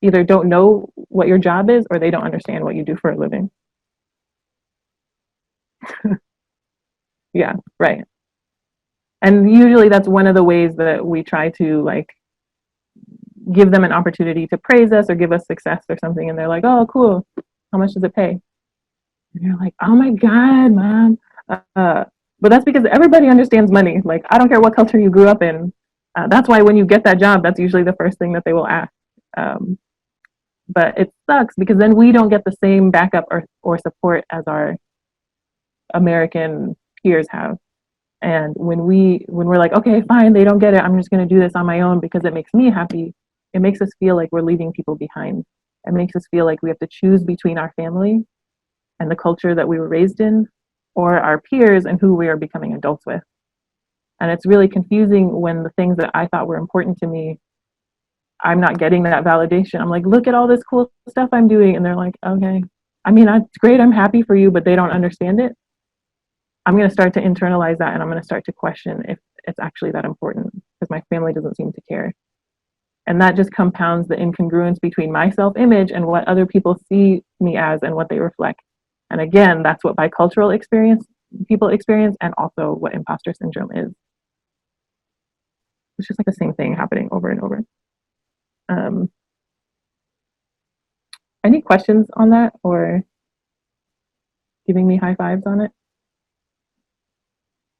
either don't know what your job is or they don't understand what you do for a living? Yeah, right. And usually that's one of the ways that we try to like give them an opportunity to praise us or give us success or something. And they're like, oh, cool. How much does it pay? And you're like, oh my God, mom. But that's because everybody understands money. Like, I don't care what culture you grew up in. That's why when you get that job, that's usually the first thing that they will ask. But it sucks because then we don't get the same backup or support as our American peers have. And when we're like, okay, fine, they don't get it, I'm just going to do this on my own because it makes me happy, it makes us feel like we're leaving people behind. It makes us feel like we have to choose between our family and the culture that we were raised in, or our peers and who we are becoming adults with. And it's really confusing when the things that I thought were important to me, I'm not getting that validation. I'm like, look at all this cool stuff I'm doing. And they're like, okay, I mean, it's great, I'm happy for you, but they don't understand it. I'm going to start to internalize that, and I'm going to start to question if it's actually that important because my family doesn't seem to care. And that just compounds the incongruence between my self-image and what other people see me as and what they reflect. And again, that's what bicultural people experience, and also what imposter syndrome is. It's just like the same thing happening over and over. Any questions on that or giving me high fives on it?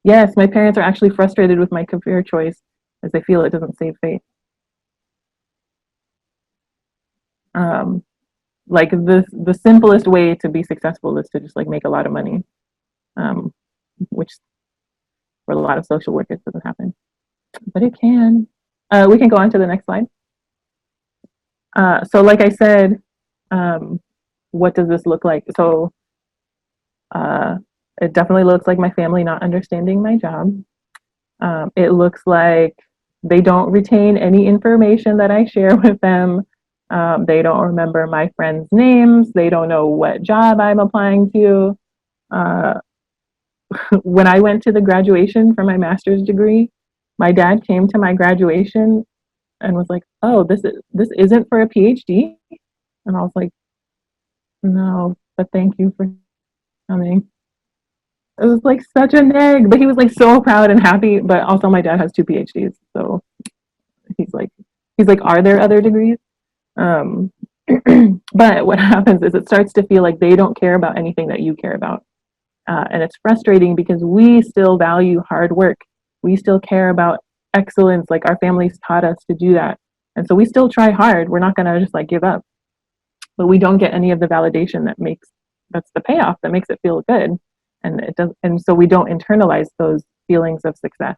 Yes, my parents are actually frustrated with my career choice as they feel it doesn't save face. Like the simplest way to be successful is to just like make a lot of money, which for a lot of social workers doesn't happen, but it can. We can go on to the next slide. So like I said, what does this look like? So it definitely looks like my family not understanding my job. It looks like they don't retain any information that I share with them. They don't remember my friends' names. They don't know what job I'm applying to. When I went to the graduation for my master's degree, my dad came to my graduation and was like, "Oh, this isn't for a PhD?" And I was like, "No, but thank you for coming." It was like such a neg, but he was like so proud and happy. But also, my dad has 2 PhDs, so he's like, "Are there other degrees?" But what happens is it starts to feel like they don't care about anything that you care about, and it's frustrating because we still value hard work. We still care about excellence, like our families taught us to do that, and so we still try hard. We're not gonna just like give up, but we don't get any of the validation that's the payoff that makes it feel good. And it does, and so we don't internalize those feelings of success.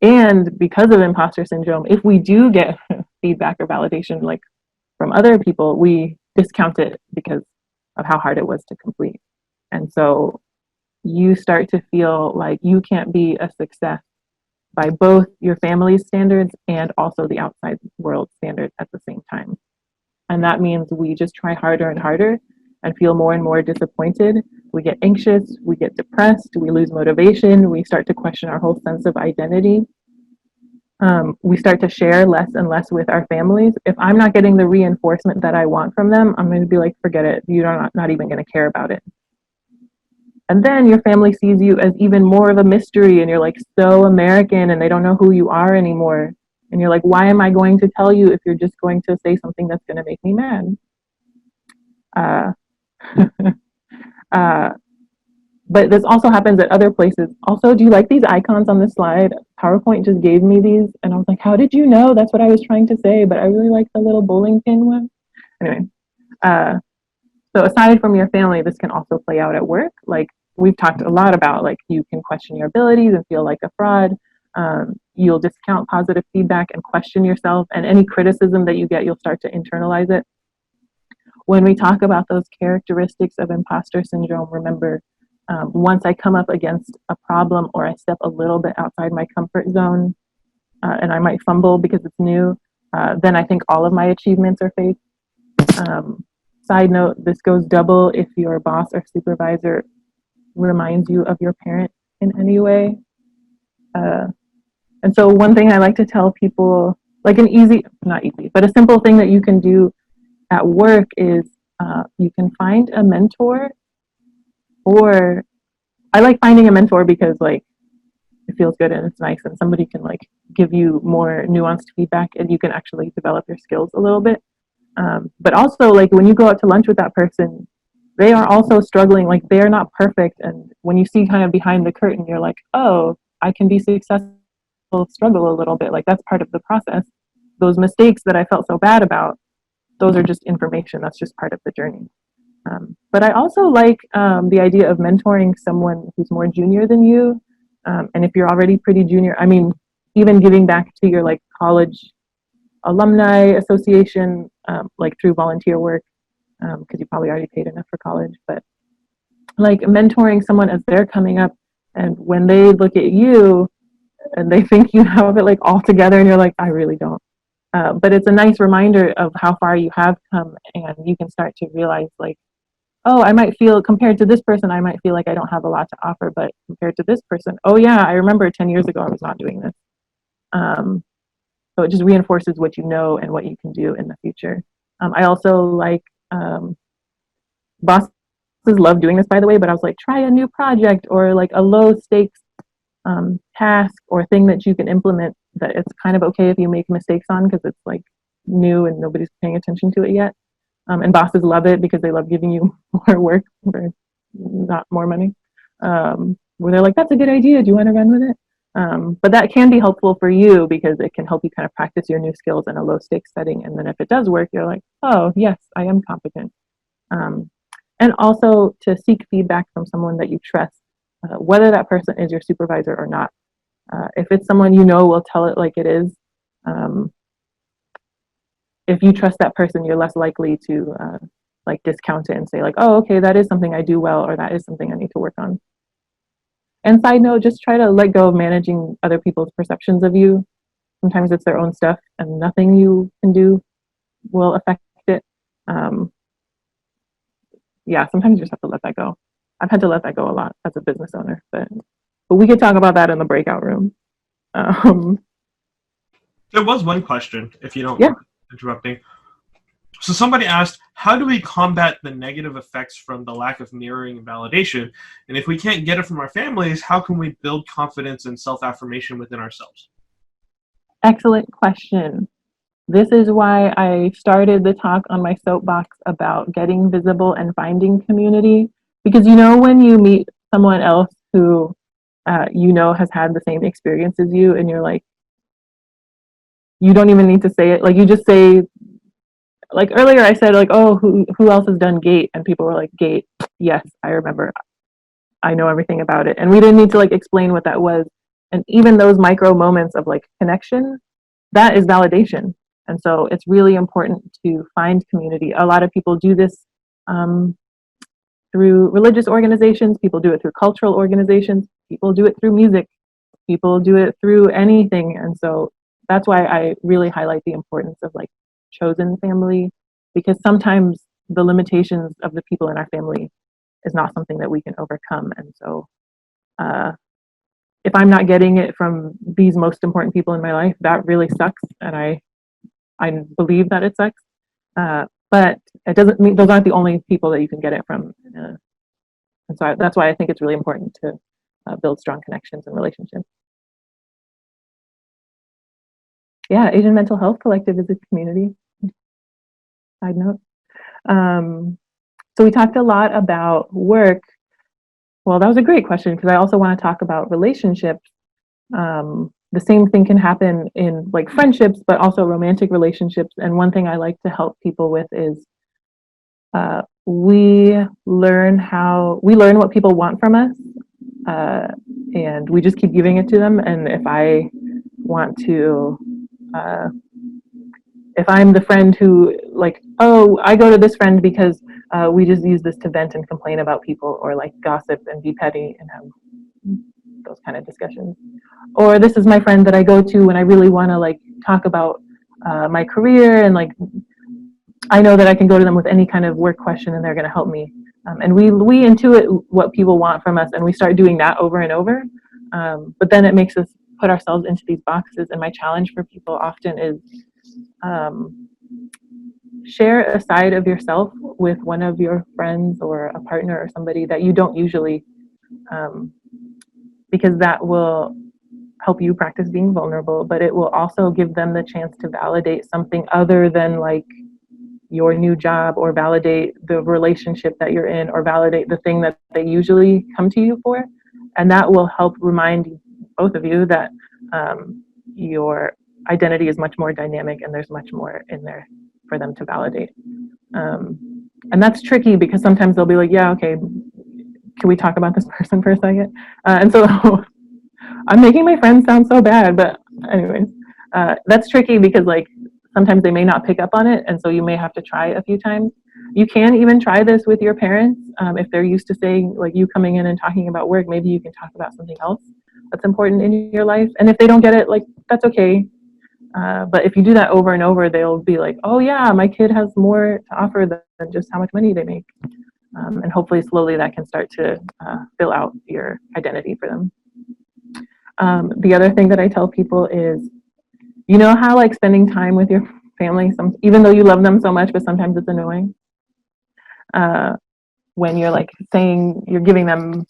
And because of imposter syndrome, if we do get feedback or validation like from other people, we discount it because of how hard it was to complete. And so you start to feel like you can't be a success by both your family's standards and also the outside world standards at the same time. And that means we just try harder and harder and feel more and more disappointed. We get anxious, we get depressed, we lose motivation, we start to question our whole sense of identity. We start to share less and less with our families. If I'm not getting the reinforcement that I want from them, I'm going to be like, forget it. You're not even going to care about it. And then your family sees you as even more of a mystery, and you're like so American, and they don't know who you are anymore. And you're like, why am I going to tell you if you're just going to say something that's going to make me mad? Uh, uh, but this also happens at other places. Also, do you like these icons on the slide? PowerPoint just gave me these, and I was like, how did you know? That's what I was trying to say, but I really like the little bowling pin one. Anyway, uh, so aside from your family, this can also play out at work. Like we've talked a lot about, like you can question your abilities and feel like a fraud. You'll discount positive feedback and question yourself, and any criticism that you get, you'll start to internalize it. When we talk about those characteristics of imposter syndrome, remember, once I come up against a problem or I step a little bit outside my comfort zone, and I might fumble because it's new, then I think all of my achievements are fake. Side note, this goes double if your boss or supervisor reminds you of your parent in any way. And so one thing I like to tell people, like an easy, not easy, but a simple thing that you can do at work is you can find a mentor, or I like finding a mentor because like it feels good and it's nice, and somebody can like give you more nuanced feedback and you can actually develop your skills a little bit. But also, like when you go out to lunch with that person, they are also struggling. Like they are not perfect, and when you see kind of behind the curtain, you're like, oh, I can be successful, struggle a little bit. Like that's part of the process. Those mistakes that I felt so bad about, those are just information. That's just part of the journey. But I also like the idea of mentoring someone who's more junior than you. And if you're already pretty junior, I mean, even giving back to your like college alumni association, like through volunteer work, because you probably already paid enough for college, but like mentoring someone as they're coming up, and when they look at you and they think you have it like all together and you're like, I really don't. But it's a nice reminder of how far you have come, and you can start to realize like, oh, I might feel compared to this person, I might feel like I don't have a lot to offer, but compared to this person, oh yeah, I remember 10 years ago I was not doing this. So it just reinforces what you know and what you can do in the future. I also like bosses love doing this, by the way, but I was like, try a new project or like a low stakes task or thing that you can implement that it's kind of okay if you make mistakes on because it's like new and nobody's paying attention to it yet. And bosses love it because they love giving you more work for not more money. Where they're like, that's a good idea. Do you want to run with it? But that can be helpful for you because it can help you kind of practice your new skills in a low stakes setting. And then if it does work, you're like, oh, yes, I am competent. And also to seek feedback from someone that you trust, whether that person is your supervisor or not. If it's someone you know will tell it like it is, if you trust that person, you're less likely to like discount it and say like, oh, okay, that is something I do well, or that is something I need to work on. And side note, just try to let go of managing other people's perceptions of you. Sometimes it's their own stuff and nothing you can do will affect it. Yeah, sometimes you just have to let that go. I've had to let that go a lot as a business owner, but we could talk about that in the breakout room. There was one question, if you don't Yeah. mind interrupting. So somebody asked, how do we combat the negative effects from the lack of mirroring and validation? And if we can't get it from our families, how can we build confidence and self-affirmation within ourselves? Excellent question. This is why I started the talk on my soapbox about getting visible and finding community. Because you know, when you meet someone else who you know has had the same experience as you, and you're like, you don't even need to say it. Like you just say, like earlier I said, like, oh, who else has done GATE? And people were like, GATE, yes, I remember. I know everything about it. And we didn't need to like explain what that was. And even those micro moments of like connection, that is validation. And so it's really important to find community. A lot of people do this through religious organizations, people do it through cultural organizations, people do it through music, people do it through anything. And so that's why I really highlight the importance of like chosen family, because sometimes the limitations of the people in our family is not something that we can overcome. And so if I'm not getting it from these most important people in my life, that really sucks. And I believe that it sucks. But it doesn't mean those aren't the only people that you can get it from. And so that's why I think it's really important to build strong connections and relationships. Yeah, Asian Mental Health Collective is a community. Side note. So we talked a lot about work. Well, that was a great question because I also want to talk about relationships. The same thing can happen in like friendships, but also romantic relationships. And one thing I like to help people with is we learn what people want from us, and we just keep giving it to them. And if I want to, if I'm the friend who like, oh, I go to this friend because we just use this to vent and complain about people, or like gossip and be petty and have those kind of discussions. Or this is my friend that I go to when I really want to like talk about my career, and like I know that I can go to them with any kind of work question and they're going to help me. And we intuit what people want from us, and we start doing that over and over. But then it makes us put ourselves into these boxes. And my challenge for people often is share a side of yourself with one of your friends or a partner or somebody that you don't usually, because that will help you practice being vulnerable, but it will also give them the chance to validate something other than like your new job, or validate the relationship that you're in, or validate the thing that they usually come to you for. And that will help remind both of you that your identity is much more dynamic and there's much more in there for them to validate. And that's tricky because sometimes they'll be like, yeah, okay, can we talk about this person for a second? And so I'm making my friends sound so bad, but anyways, that's tricky because like sometimes they may not pick up on it, and so you may have to try a few times. You can even try this with your parents. If they're used to saying, like, you coming in and talking about work, maybe you can talk about something else that's important in your life. And if they don't get it, like, that's okay. But if you do that over and over, they'll be like, oh yeah, my kid has more to offer than just how much money they make. And hopefully slowly that can start to fill out your identity for them. The other thing that I tell people is, you know how like spending time with your family, even though you love them so much, but sometimes it's annoying. When you're like saying, you're giving them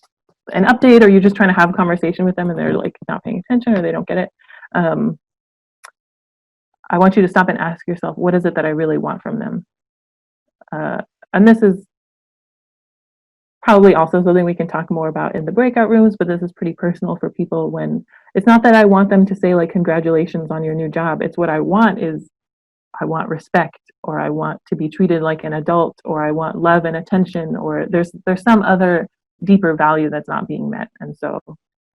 an update, or you're just trying to have a conversation with them and they're like not paying attention or they don't get it. I want you to stop and ask yourself, what is it that I really want from them? And this is probably also something we can talk more about in the breakout rooms, but this is pretty personal for people. When it's not that I want them to say like, congratulations on your new job. It's what I want is, I want respect, or I want to be treated like an adult, or I want love and attention, or there's some other deeper value that's not being met. And so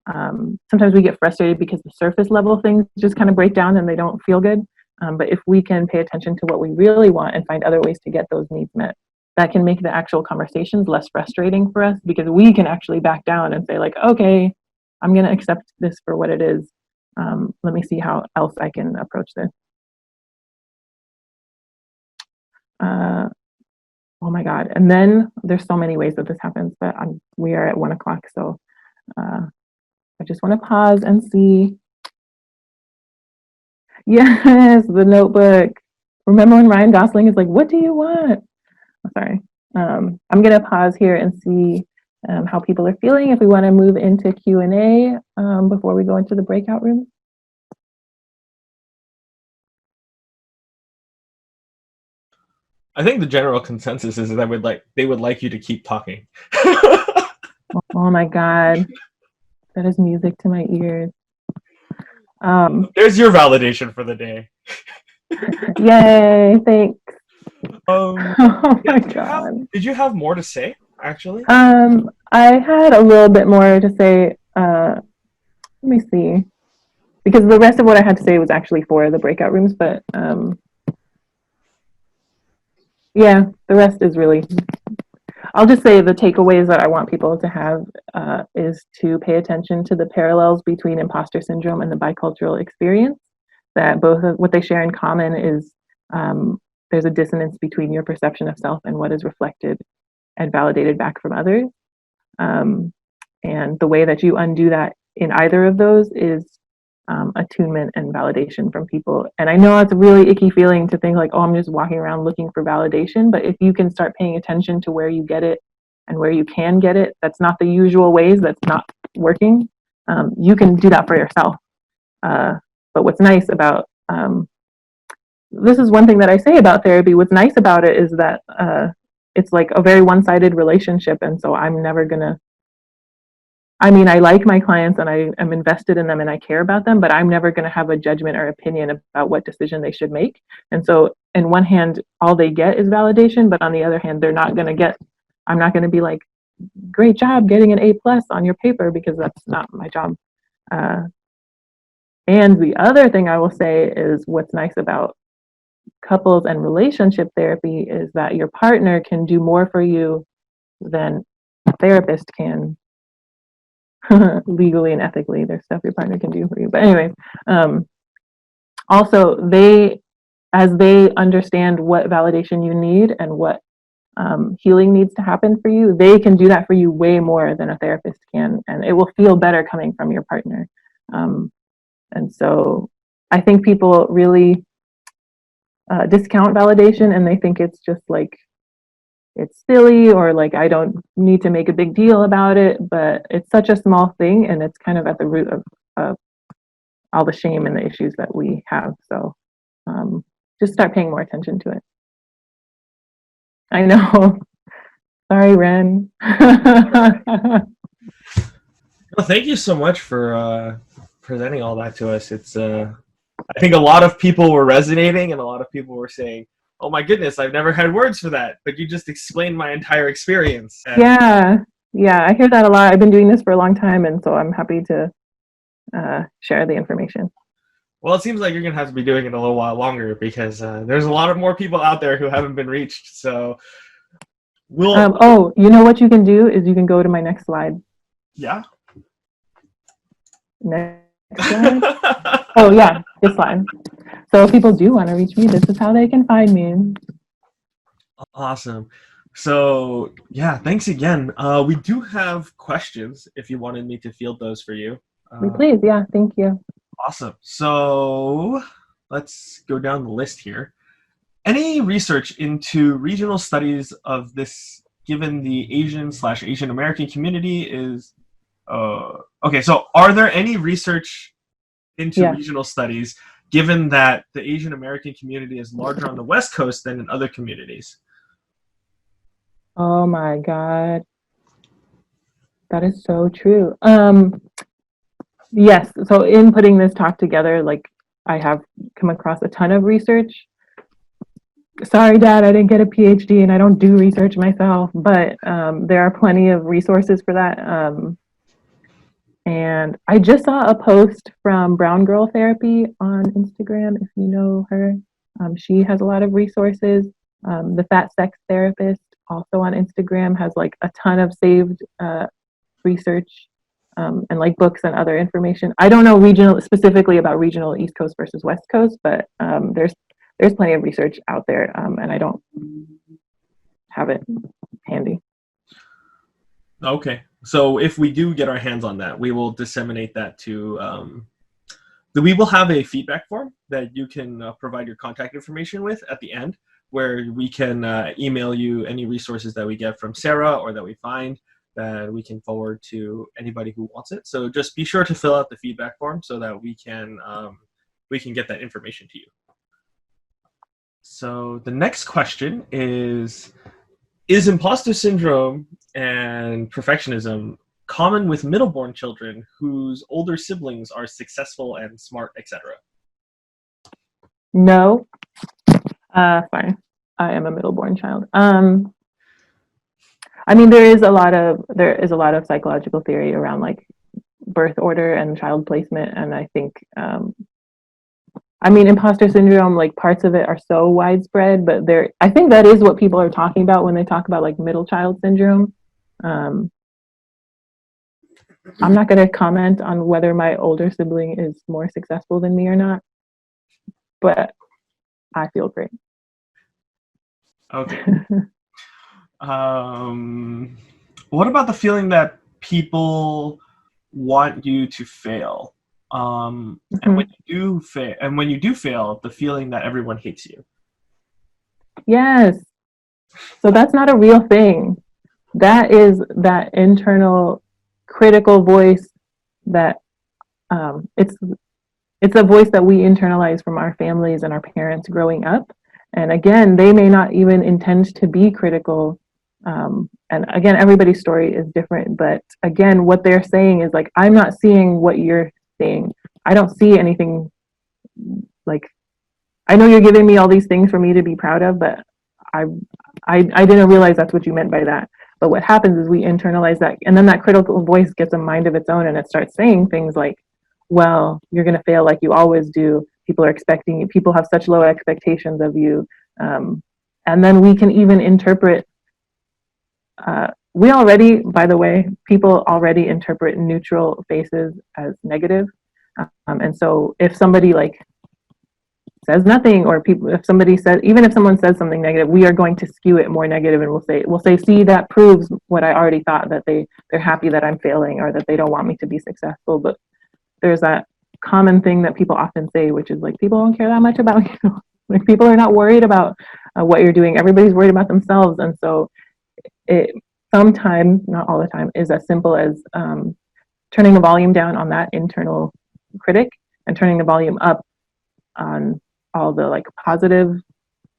sometimes we get frustrated because the surface level things just kind of break down and they don't feel good. But if we can pay attention to what we really want and find other ways to get those needs met, that can make the actual conversations less frustrating for us, because we can actually back down and say like, okay, I'm going to accept this for what it is. Let me see how else I can approach this. Oh my God. And then there's so many ways that this happens, but we are at 1:00. So I just want to pause and see. Yes, the Notebook. Remember when Ryan Gosling is like, what do you want? Oh, sorry. I'm going to pause here and see how people are feeling, if we want to move into Q&A before we go into the breakout room. I think the general consensus is that they would like you to keep talking. Oh my God, that is music to my ears. There's your validation for the day. Yay, thanks. Oh my God. Did you have more to say, actually? I had a little bit more to say. Let me see. Because the rest of what I had to say was actually for the breakout rooms, but yeah, the rest is really, I'll just say the takeaways that I want people to have is to pay attention to the parallels between imposter syndrome and the bicultural experience. That both of what they share in common is there's a dissonance between your perception of self and what is reflected and validated back from others. And the way that you undo that in either of those is attunement and validation from people. And I know it's a really icky feeling to think like, oh, I'm just walking around looking for validation. But if you can start paying attention to where you get it and where you can get it, that's not the usual ways, that's not working, you can do that for yourself. But what's nice about this is one thing that I say about therapy. What's nice about it is that it's like a very one-sided relationship, and so I'm never gonna. I mean, I like my clients and I am invested in them and I care about them, but I'm never going to have a judgment or opinion about what decision they should make. And so, in one hand, all they get is validation, but on the other hand, they're not going to get. I'm not going to be like, "Great job getting an A+ on your paper," because that's not my job. And the other thing I will say is what's nice about couples and relationship therapy is that your partner can do more for you than a therapist can. Legally and ethically, there's stuff your partner can do for you. But anyways, also as they understand what validation you need and what healing needs to happen for you, they can do that for you way more than a therapist can, and it will feel better coming from your partner. And so I think people really discount validation, and they think it's just like it's silly, or like I don't need to make a big deal about it, but it's such a small thing, and it's kind of at the root of all the shame and the issues that we have. So just start paying more attention to it. I know. Sorry, Ren. Well, thank you so much for presenting all that to us. It's I think a lot of people were resonating, and a lot of people were saying, "Oh my goodness, I've never had words for that," but you just explained my entire experience. And yeah, I hear that a lot. I've been doing this for a long time, and so I'm happy to share the information. well, it seems like you're gonna have to be doing it a little while longer because there's a lot of more people out there who haven't been reached. So we'll. Oh, you know what you can do is you can go to my next slide. Yeah. Next slide. Oh yeah, this slide. So if people do want to reach me, this is how they can find me. Awesome. So yeah, thanks again. We do have questions if you wanted me to field those for you. Please, yeah, thank you. Awesome. So let's go down the list here. Any research into regional studies of this, given the Asian/Asian American community is okay. So are there any research into regional studies, given that the Asian American community is larger on the West Coast than in other communities? Oh my God. That is so true. Yes, so in putting this talk together, like I have come across a ton of research. Sorry, Dad, I didn't get a PhD and I don't do research myself, but there are plenty of resources for that. And I just saw a post from Brown Girl Therapy on Instagram, if you know her. She has a lot of resources. The Fat Sex Therapist, also on Instagram, has like a ton of saved research and like books and other information. I don't know specifically about regional East Coast versus West Coast, but there's plenty of research out there, and I don't have it handy. Okay, so if we do get our hands on that, we will disseminate that to. We will have a feedback form that you can provide your contact information with at the end, where we can email you any resources that we get from Sarah or that we find that we can forward to anybody who wants it. So just be sure to fill out the feedback form so that we can get that information to you. So the next question is imposter syndrome and perfectionism common with middle-born children whose older siblings are successful and smart, etc.? No. Fine. I am a middle-born child. I mean, there is a lot of psychological theory around like birth order and child placement, and I think I mean, imposter syndrome, like parts of it are so widespread, but I think that is what people are talking about when they talk about like middle child syndrome. I'm not going to comment on whether my older sibling is more successful than me or not, but I feel great. Okay. What about the feeling that people want you to fail? And when you do fail, the feeling that everyone hates you. Yes. So that's not a real thing. that is that internal critical voice that it's a voice that we internalize from our families and our parents growing up. And again, they may not even intend to be critical. And again, everybody's story is different. But again, what they're saying is like, I'm not seeing what you're seeing. I don't see anything like, I know you're giving me all these things for me to be proud of, but I, I didn't realize that's what you meant by that. But what happens is we internalize that, and then that critical voice gets a mind of its own, and it starts saying things like, "Well, you're going to fail like you always do. People are expecting you. People have such low expectations of you." And then we can even interpret. We already, by the way, people already interpret neutral faces as negative, and so if somebody like says nothing, or people, if somebody says, even if someone says something negative, we are going to skew it more negative, and we'll say, see, that proves what I already thought, that they're happy that I'm failing, or that they don't want me to be successful. But there's that common thing that people often say, which is like, people don't care that much about you. Like, people are not worried about what you're doing. Everybody's worried about themselves. And so it sometimes, not all the time, is as simple as turning the volume down on that internal critic and turning the volume up on all the like positive,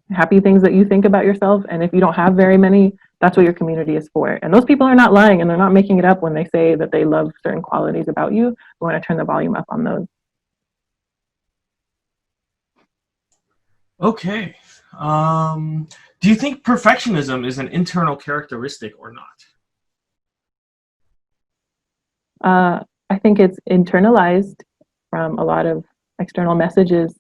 happy things that you think about yourself. And if you don't have very many, that's what your community is for. And those people are not lying, and they're not making it up when they say that they love certain qualities about you. We want to turn the volume up on those. Okay. Do you think perfectionism is an internal characteristic or not? I think it's internalized from a lot of external messages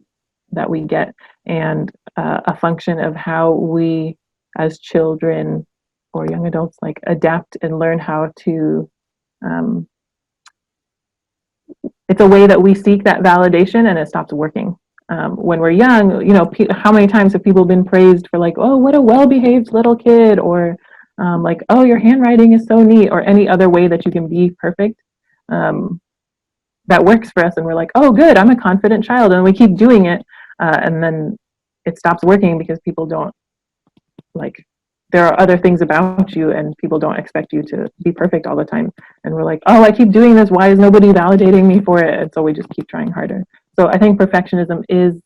that we get, and a function of how we as children or young adults like adapt and learn how to it's a way that we seek that validation, and it stops working. When we're young, how many times have people been praised for like, oh, what a well-behaved little kid, or like, oh, your handwriting is so neat, or any other way that you can be perfect. That works for us, and we're like, oh, good, I'm a confident child, and we keep doing it, and then it stops working because people don't like, there are other things about you, and people don't expect you to be perfect all the time. And we're like, oh, I keep doing this, why is nobody validating me for it? And so we just keep trying harder. So I think perfectionism is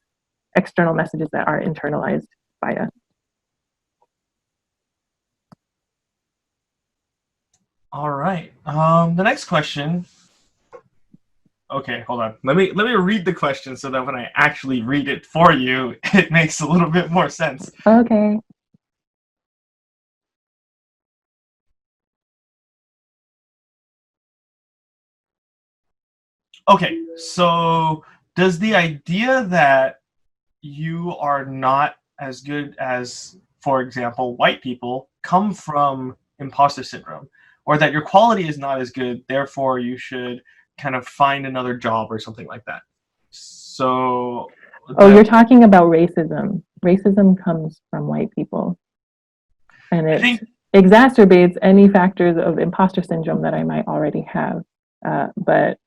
external messages that are internalized by us. All right. The next question. Okay, hold on. Let me read the question so that when I actually read it for you, it makes a little bit more sense. Okay. Okay, so does the idea that you are not as good as, for example, white people come from imposter syndrome, or that your quality is not as good, therefore you should kind of find another job or something like that? So, Oh, you're talking about racism. Racism comes from white people, and I it think exacerbates any factors of imposter syndrome that I might already have. But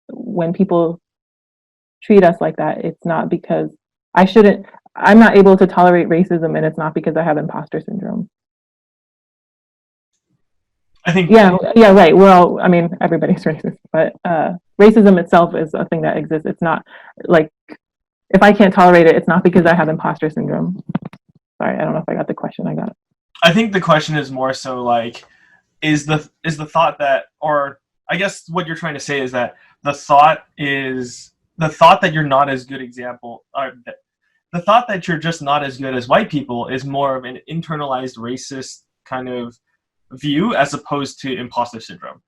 when people treat us like that, it's not because I shouldn't, I'm not able to tolerate racism, and it's not because I have imposter syndrome. I think Yeah, right. We're all, I mean, everybody's racist, but racism itself is a thing that exists. It's not like, if I can't tolerate it, it's not because I have imposter syndrome. Sorry, I don't know if I got the question. I got it. I think the question is more so like, is the thought that, or I guess what you're trying to say is that the thought that you're not as good example, or the thought that you're just not as good as white people is more of an internalized racist kind of view as opposed to imposter syndrome.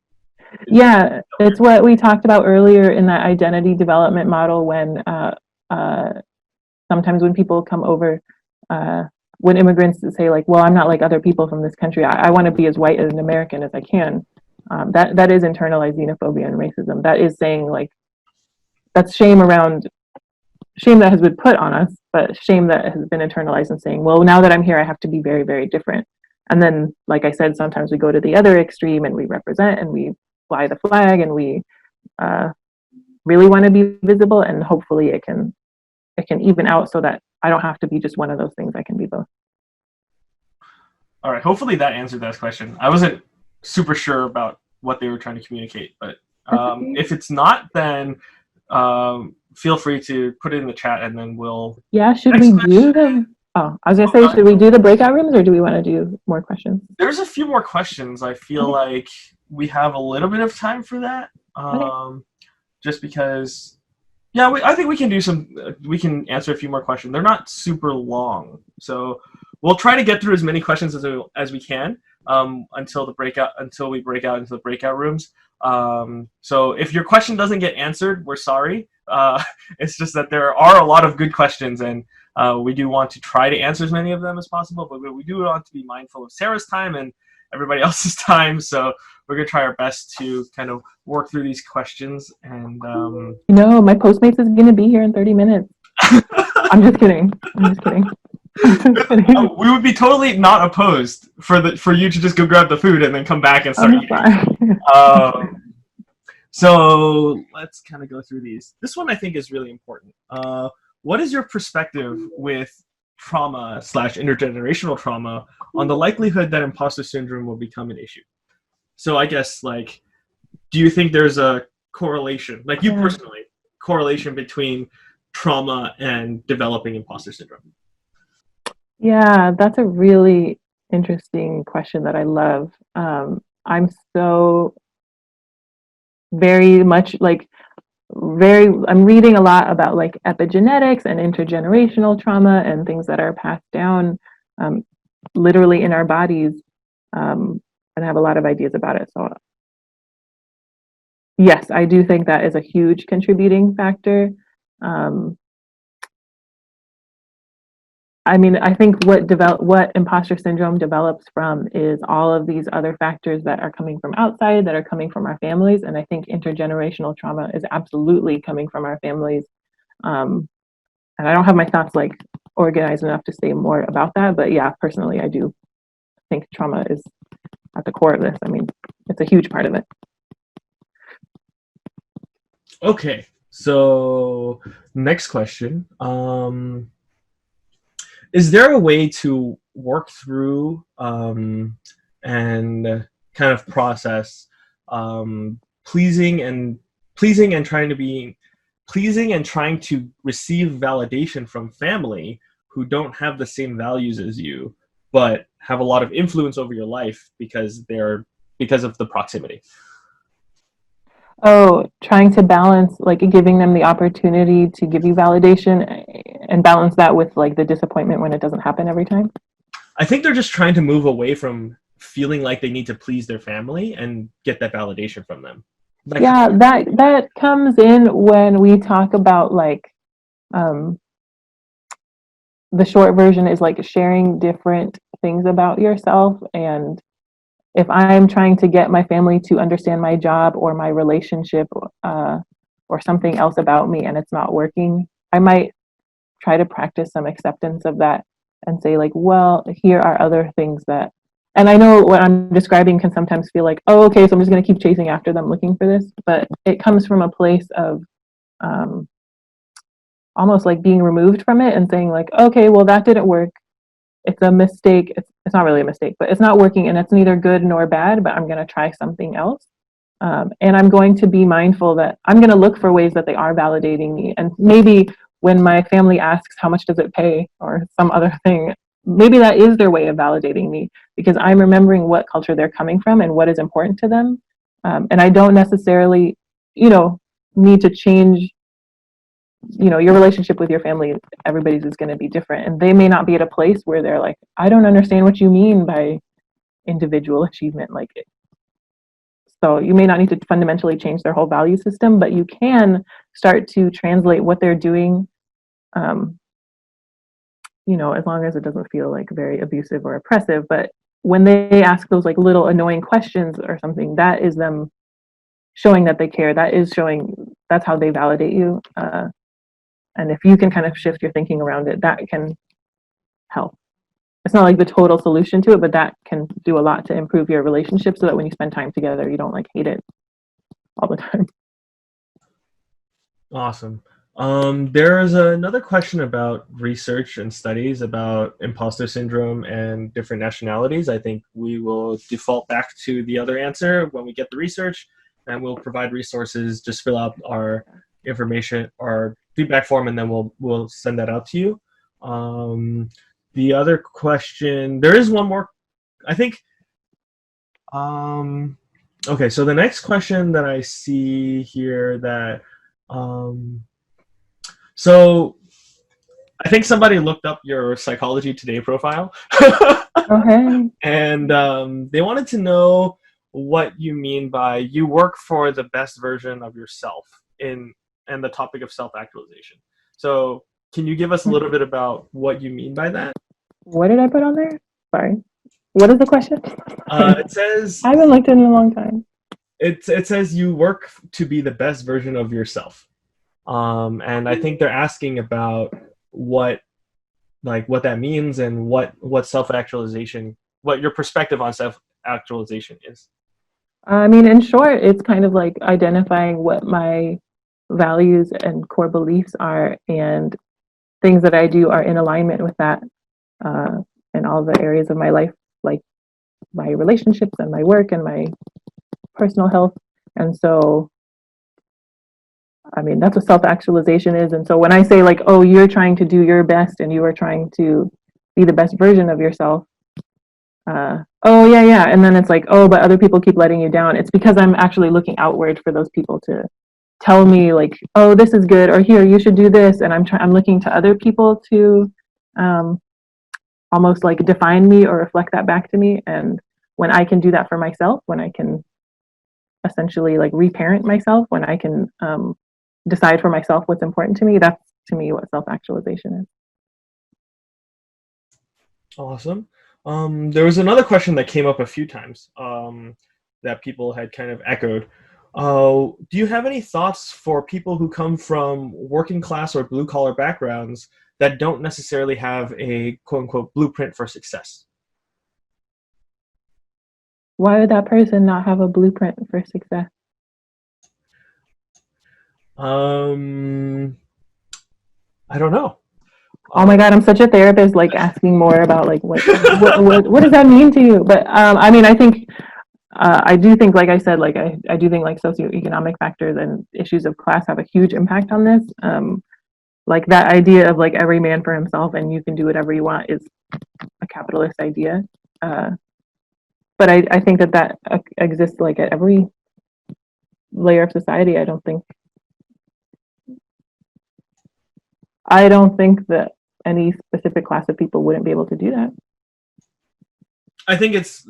Yeah, it's what we talked about earlier in that identity development model, when uh, sometimes when people come over, when immigrants say like, well, I'm not like other people from this country, I want to be as white as an American as I can. That is internalized xenophobia and racism. That is saying like, that's shame around, shame that has been put on us, but shame that has been internalized, and saying, well, now that I'm here, I have to be very, very different. And then, like I said, sometimes we go to the other extreme, and we represent, and we fly the flag, and we uh, really want to be visible, and hopefully it can even out so that I don't have to be just one of those things. I can be both. All right. Hopefully that answered that question. I wasn't super sure about what they were trying to communicate, but That's okay. if it's not, then feel free to put it in the chat, and then we'll. Yeah, should we Next do question. the, oh, I was gonna Oh, say, go ahead. should we do the breakout rooms or do we want to do more questions? There's a few more questions. I feel Okay, like we have a little bit of time for that, okay. just because. Yeah, I think we can do some. We can answer a few more questions. They're not super long, so we'll try to get through as many questions as we can until we break out into the breakout rooms. So if your question doesn't get answered, we're sorry. It's just that there are a lot of good questions, and we do want to try to answer as many of them as possible. But we do want to be mindful of Sarah's time and everybody else's time. So we're gonna try our best to kind of work through these questions and. No, my Postmates is gonna be here in 30 minutes. I'm just kidding. I'm just kidding. I'm just kidding. We would be totally not opposed for you to just go grab the food and then come back and start I'm eating. sorry. So let's kind of go through these. This one I think is really important. What is your perspective with trauma / intergenerational trauma on the likelihood that imposter syndrome will become an issue? So I guess like, do you think there's a correlation, like you personally, correlation between trauma and developing imposter syndrome? Yeah, that's a really interesting question that I love. I'm so very much like I'm reading a lot about like epigenetics and intergenerational trauma and things that are passed down um, literally in our bodies. And I have a lot of ideas about it. So yes, I do think that is a huge contributing factor. Um, I mean, I think what imposter syndrome develops from is all of these other factors that are coming from outside, that are coming from our families, and I think intergenerational trauma is absolutely coming from our families. Um, and I don't have my thoughts like organized enough to say more about that, but yeah, personally, I do think trauma is at the core of this. I mean, it's a huge part of it. Okay, so next question. Is there a way to work through and kind of process pleasing and pleasing and trying to receive validation from family who don't have the same values as you, but have a lot of influence over your life because of the proximity? Oh, trying to balance like giving them the opportunity to give you validation and balance that with like the disappointment when it doesn't happen every time. I think they're just trying to move away from feeling like they need to please their family and get that validation from them. Like, Yeah, that comes in when we talk about like um the short version is like sharing different things about yourself, and if I'm trying to get my family to understand my job or my relationship or something else about me and it's not working, I might try to practice some acceptance of that and say like, well, here are other things that, and I know what I'm describing can sometimes feel like, oh, okay, so I'm just going to keep chasing after them looking for this, but it comes from a place of um, almost like being removed from it and saying like, okay, well, that didn't work. It's a mistake. It's not really a mistake, but it's not working and it's neither good nor bad, but I'm going to try something else. And I'm going to be mindful that I'm going to look for ways that they are validating me. And maybe when my family asks, how much does it pay or some other thing, maybe that is their way of validating me because I'm remembering what culture they're coming from and what is important to them. And I don't necessarily, you know, need to change, you know, your relationship with your family. Everybody's is going to be different. And they may not be at a place where they're like, I don't understand what you mean by individual achievement. Like, so you may not need to fundamentally change their whole value system, but you can start to translate what they're doing, um, you know, as long as it doesn't feel like very abusive or oppressive. But when they ask those like little annoying questions or something, that is them showing that they care. That is showing that's how they validate you. And if you can kind of shift your thinking around it, that can help. It's not like the total solution to it, but that can do a lot to improve your relationship so that when you spend time together, you don't like hate it all the time. awesome. There is another question about research and studies about imposter syndrome and different nationalities. I think we will default back to the other answer when we get the research, and we'll provide resources. Just fill out our information, our feedback form, and then we'll send that out to you. Um, the other question, there is one more. I think. Um, okay, so the next question that I see here that. Um, so I think somebody looked up your Psychology Today profile, Okay. and they wanted to know what you mean by you work for the best version of yourself in and the topic of self-actualization. So, can you give us a little bit about what you mean by that? What did I put on there? Sorry. What is the question? It says I haven't looked in a long time. it says you work to be the best version of yourself, and I think they're asking about what what that means and what self actualization, what your perspective on self actualization is. I mean, in short, it's kind of like identifying what my values and core beliefs are, and things that I do are in alignment with that uh, in all the areas of my life, like my relationships and my work and my personal health. And so, I mean, that's what self actualization is. And so, when I say, like, oh, you're trying to do your best and you are trying to be the best version of yourself, oh, yeah, yeah. And then it's like, oh, but other people keep letting you down. It's because I'm actually looking outward for those people to tell me, like, oh, this is good, or here, you should do this. And I'm looking to other people to um, almost like define me or reflect that back to me. And when I can do that for myself, when I can essentially like reparent myself, when I can decide for myself what's important to me, that's to me what self actualization is. Awesome. There was another question that came up a few times that people had kind of echoed. Do you have any thoughts for people who come from working class or blue collar backgrounds that don't necessarily have a quote unquote blueprint for success? Why would that person not have a blueprint for success? Um, I don't know. Oh my God, I'm such a therapist, like asking more about like what does that mean to you? But I mean, I think I do think, like I said, like I do think like socioeconomic factors and issues of class have a huge impact on this. Like that idea of like every man for himself and you can do whatever you want is a capitalist idea. Uh, but I think that exists like at every layer of society. I don't think that any specific class of people wouldn't be able to do that. I think it's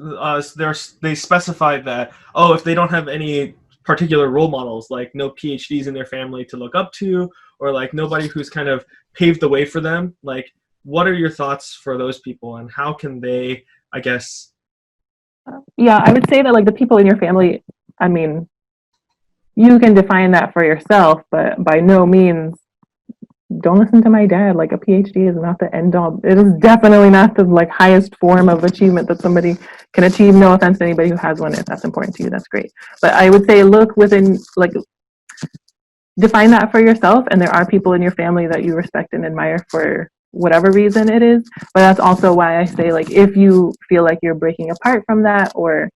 they specified that if they don't have any particular role models, like no PhDs in their family to look up to, or like nobody who's kind of paved the way for them, like what are your thoughts for those people and how can they, I guess. Yeah, I would say that like the people in your family, I mean, you can define that for yourself, but by no means don't listen to my dad. Like a PhD is not the end all. It is definitely not the like highest form of achievement that somebody can achieve. No offense to anybody who has one. If that's important to you, that's great. But I would say look within, like, define that for yourself. And there are people in your family that you respect and admire for whatever reason it is. But that's also why I say, like, if you feel like you're breaking apart from that, or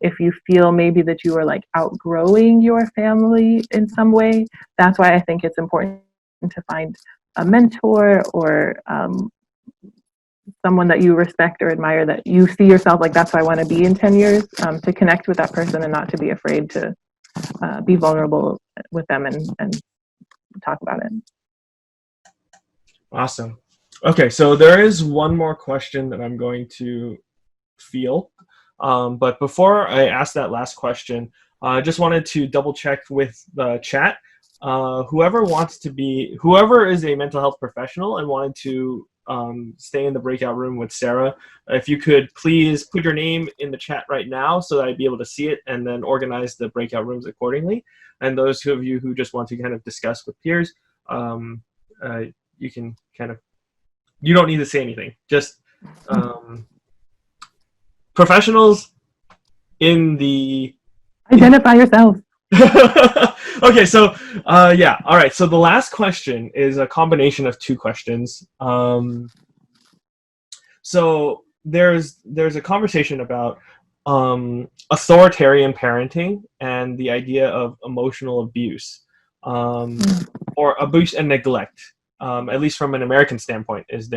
if you feel maybe that you are like outgrowing your family in some way, that's why I think it's important to find a mentor or someone that you respect or admire, that you see yourself like that's who I want to be in 10 years, to connect with that person and not to be afraid to be vulnerable with them and talk about it. Awesome. Okay, so there is one more question that I'm going to feel. But before I ask that last question, I just wanted to double check with the chat. Whoever is a mental health professional and wanted to stay in the breakout room with Sarah, if you could please put your name in the chat right now so that I'd be able to see it and then organize the breakout rooms accordingly. And those of you who just want to kind of discuss with peers, you can kind of, you don't need to say anything. Just professionals in the Identify yourself. Okay, so yeah, all right. So the last question is a combination of two questions. So there's a conversation about authoritarian parenting and the idea of emotional abuse, um, or abuse and neglect. At least from an American standpoint, that's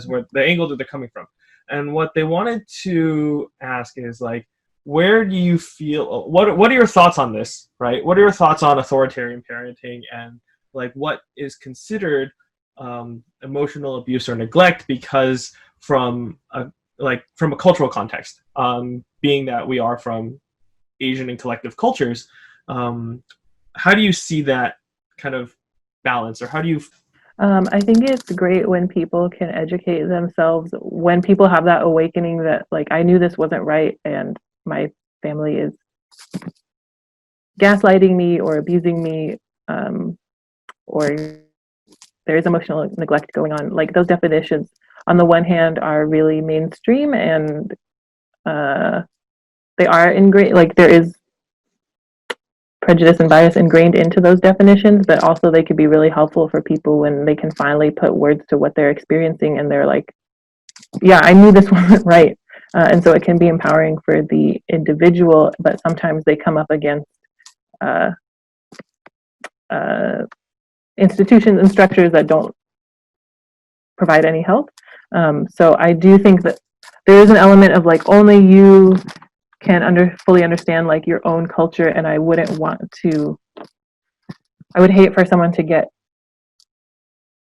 where the angle that they're coming from, and what they wanted to ask is like, where do you feel? What are your thoughts on this? Right? What are your thoughts on authoritarian parenting and like what is considered emotional abuse or neglect because from a cultural context, being that we are from Asian and collective cultures, um, how do you see that kind of balance, or how do you? I think it's great when people can educate themselves, when people have that awakening that, like, I knew this wasn't right and my family is gaslighting me or abusing me, or there is emotional neglect going on. Like, those definitions, on the one hand, are really mainstream and uh, they are ingrained, like, there is prejudice and bias ingrained into those definitions, but also they could be really helpful for people when they can finally put words to what they're experiencing and they're like, yeah, I knew this wasn't right. And so it can be empowering for the individual, but sometimes they come up against uh, uh, institutions and structures that don't provide any help. So I do think that there is an element of like only you can fully understand like your own culture, and I wouldn't want to. I would hate for someone to get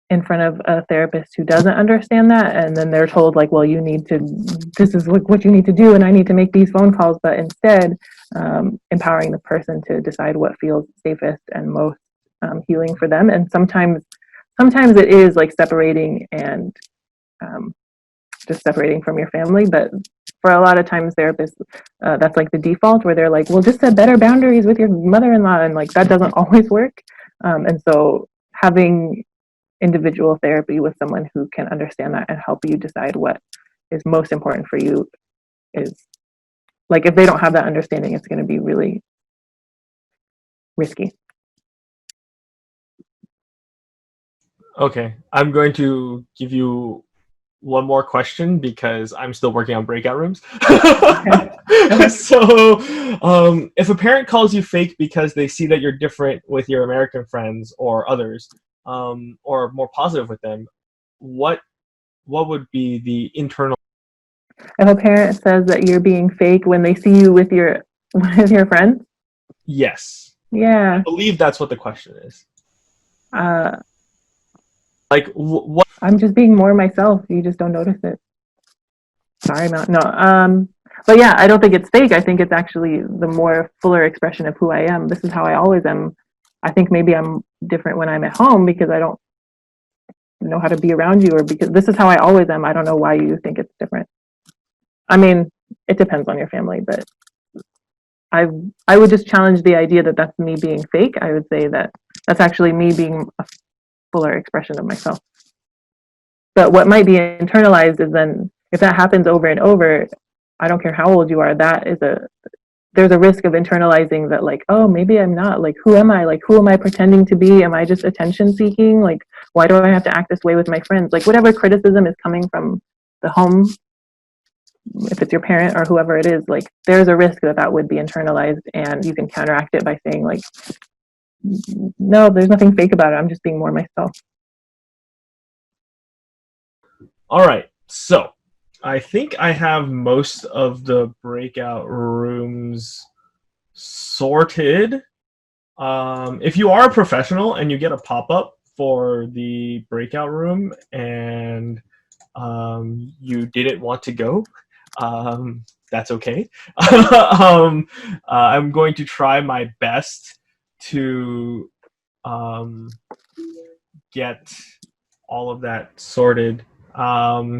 in front of a therapist who doesn't understand that, and then they're told like, well, you need to, this is what you need to do, and I need to make these phone calls. But instead, empowering the person to decide what feels safest and most healing for them. And sometimes it is like separating and um, just separating from your family. But for a lot of times therapists, that's like the default, where they're like, well, just set better boundaries with your mother-in-law, and like that doesn't always work. And so having individual therapy with someone who can understand that and help you decide what is most important for you is, like, if they don't have that understanding, it's going to be really risky. Okay, I'm going to give you one more question because I'm still working on breakout rooms. Okay. Okay. So, if a parent calls you fake because they see that you're different with your American friends or others, or more positive with them, what what would be the internal? If a parent says that you're being fake when they see you with your with your friends, Yes, I yeah, believe that's what the question is. uh, Like, what? I'm just being more myself. You just don't notice it. Sorry, Mount. No. But yeah, I don't think it's fake. I think it's actually the more fuller expression of who I am. This is how I always am. I think maybe I'm different when I'm at home because I don't know how to be around you, or because this is how I always am. I don't know why you think it's different. I mean, it depends on your family, but I I would just challenge the idea that that's me being fake. I would say that that's actually me being a fuller expression of myself. But what might be internalized is then if that happens over and over, I don't care how old you are, that is a there's a risk of internalizing that, like, oh, maybe I'm not, like, who am I, like, who am I pretending to be, am I just attention seeking, like, why do I have to act this way with my friends, like whatever criticism is coming from the home, if it's your parent or whoever it is, like there's a risk that that would be internalized, and you can counteract it by saying like, no, there's nothing fake about it, I'm just being more myself. All right, so I think I have most of the breakout rooms sorted. If you are a professional and you get a pop up for the breakout room and you didn't want to go, that's okay. I'm going to try my best to um, get all of that sorted.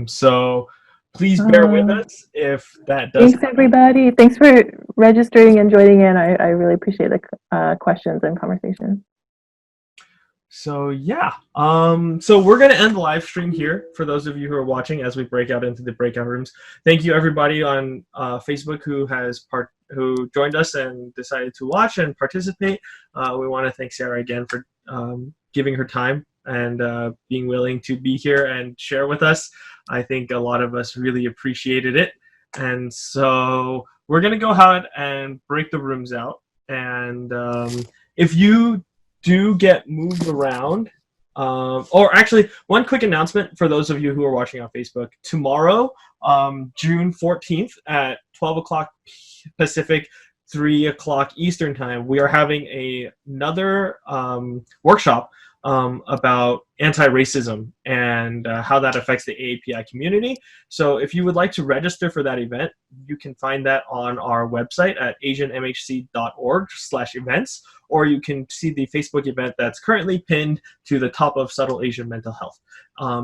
So please bear with uh, us if that does Thanks happen. everybody, thanks for registering and joining in. I really appreciate the questions and conversation. So yeah, so we're gonna end the live stream here for those of you who are watching as we break out into the breakout rooms. Thank you everybody on Facebook who joined us and decided to watch and participate. We want to thank Sarah again for giving her time and being willing to be here and share with us. I think a lot of us really appreciated it, and so we're gonna go ahead and break the rooms out. And if you do get moved around. Or actually, one quick announcement for those of you who are watching on Facebook. Tomorrow, June 14th at 12 o'clock Pacific, 3 o'clock Eastern Time, we are having another workshop about anti-racism and how that affects the AAPI community. So if you would like to register for that event, you can find that on our website at asianmhc.org/events, or you can see the Facebook event that's currently pinned to the top of Subtle Asian Mental Health.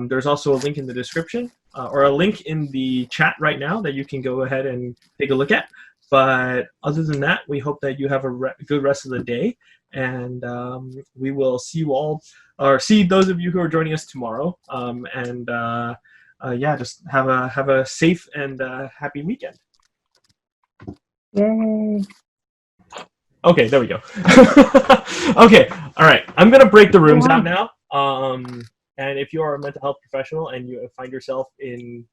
There's also a link in the description or a link in the chat right now that you can go ahead and take a look at. But other than that, we hope that you have a good rest of the day, and we will see you all, or see those of you who are joining us tomorrow. Yeah, just have a safe and happy weekend. Yay. Okay, there we go. Okay, all right. I'm gonna break the rooms out now. And if you are a mental health professional and you find yourself in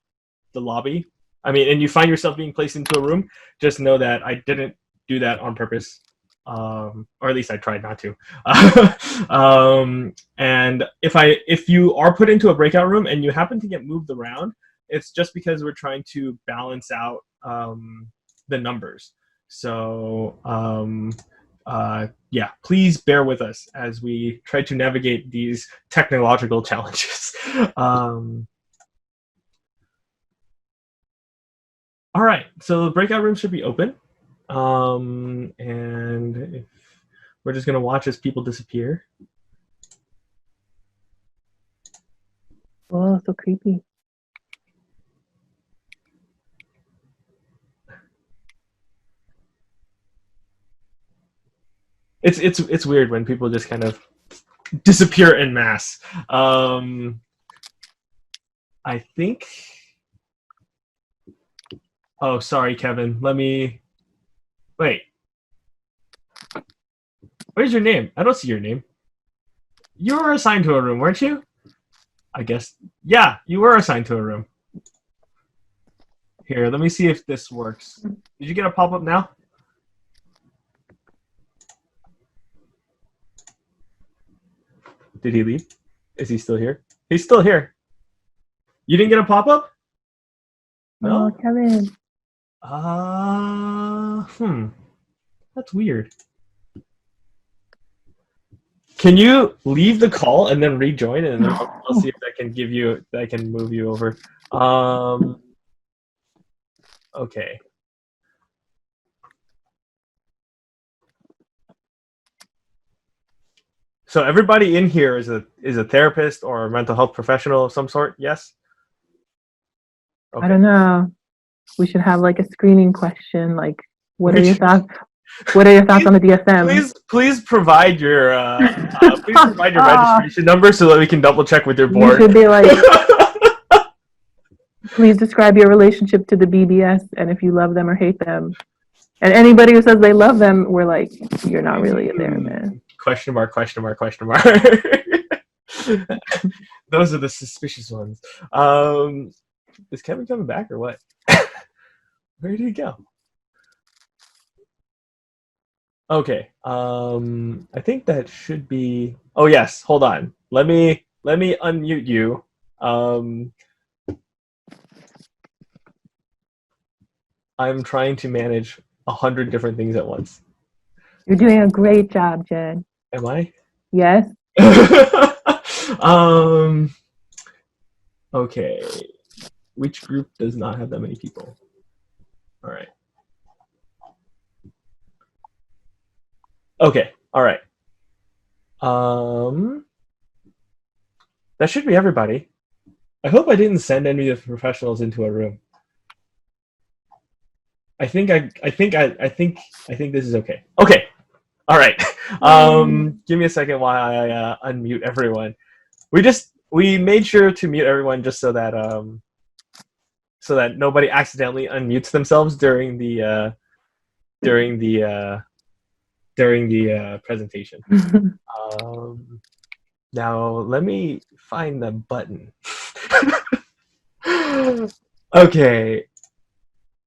the lobby, and you find yourself being placed into a room, just know that I didn't do that on purpose, or at least I tried not to. And if you are put into a breakout room and you happen to get moved around, it's just because we're trying to balance out the numbers. So yeah, please bear with us as we try to navigate these technological challenges. All right, so the breakout room should be open. And we're just going to watch as people disappear. Oh, so creepy. It's weird when people just kind of disappear en masse. I think. Oh, sorry, Kevin. Let me. Wait. Where's your name? I don't see your name. You were assigned to a room, weren't you? I guess. Yeah, you were assigned to a room. Here, let me see if this works. Did you get a pop-up now? Did he leave? Is he still here? He's still here. You didn't get a pop-up? No? Oh, Kevin. That's weird. Can you leave the call and then rejoin, and then I'll see if I can move you over. Okay. So everybody in here is a therapist or a mental health professional of some sort, yes? Okay. I don't know. We should have like a screening question, like what are your thoughts? What are your thoughts on the DSM? Please provide your registration number so that we can double check with your board. You should be like, please describe your relationship to the BBS and if you love them or hate them. And anybody who says they love them, we're like, you're not really a therapist. Question mark, question mark, question mark. Those are the suspicious ones. Is Kevin coming back or what? Where did he go? Okay. I think that should be. Oh yes. Hold on. Let me unmute you. I'm trying to manage 100 different things at once. You're doing a great job, Jed. Am I? Yes. Okay. Which group does not have that many people? All right. Okay. All right. That should be everybody. I hope I didn't send any of the professionals into a room. I think this is okay. Okay. All right. Give me a second while I unmute everyone. We made sure to mute everyone just so that nobody accidentally unmutes themselves during the presentation. Now let me find the button. Okay.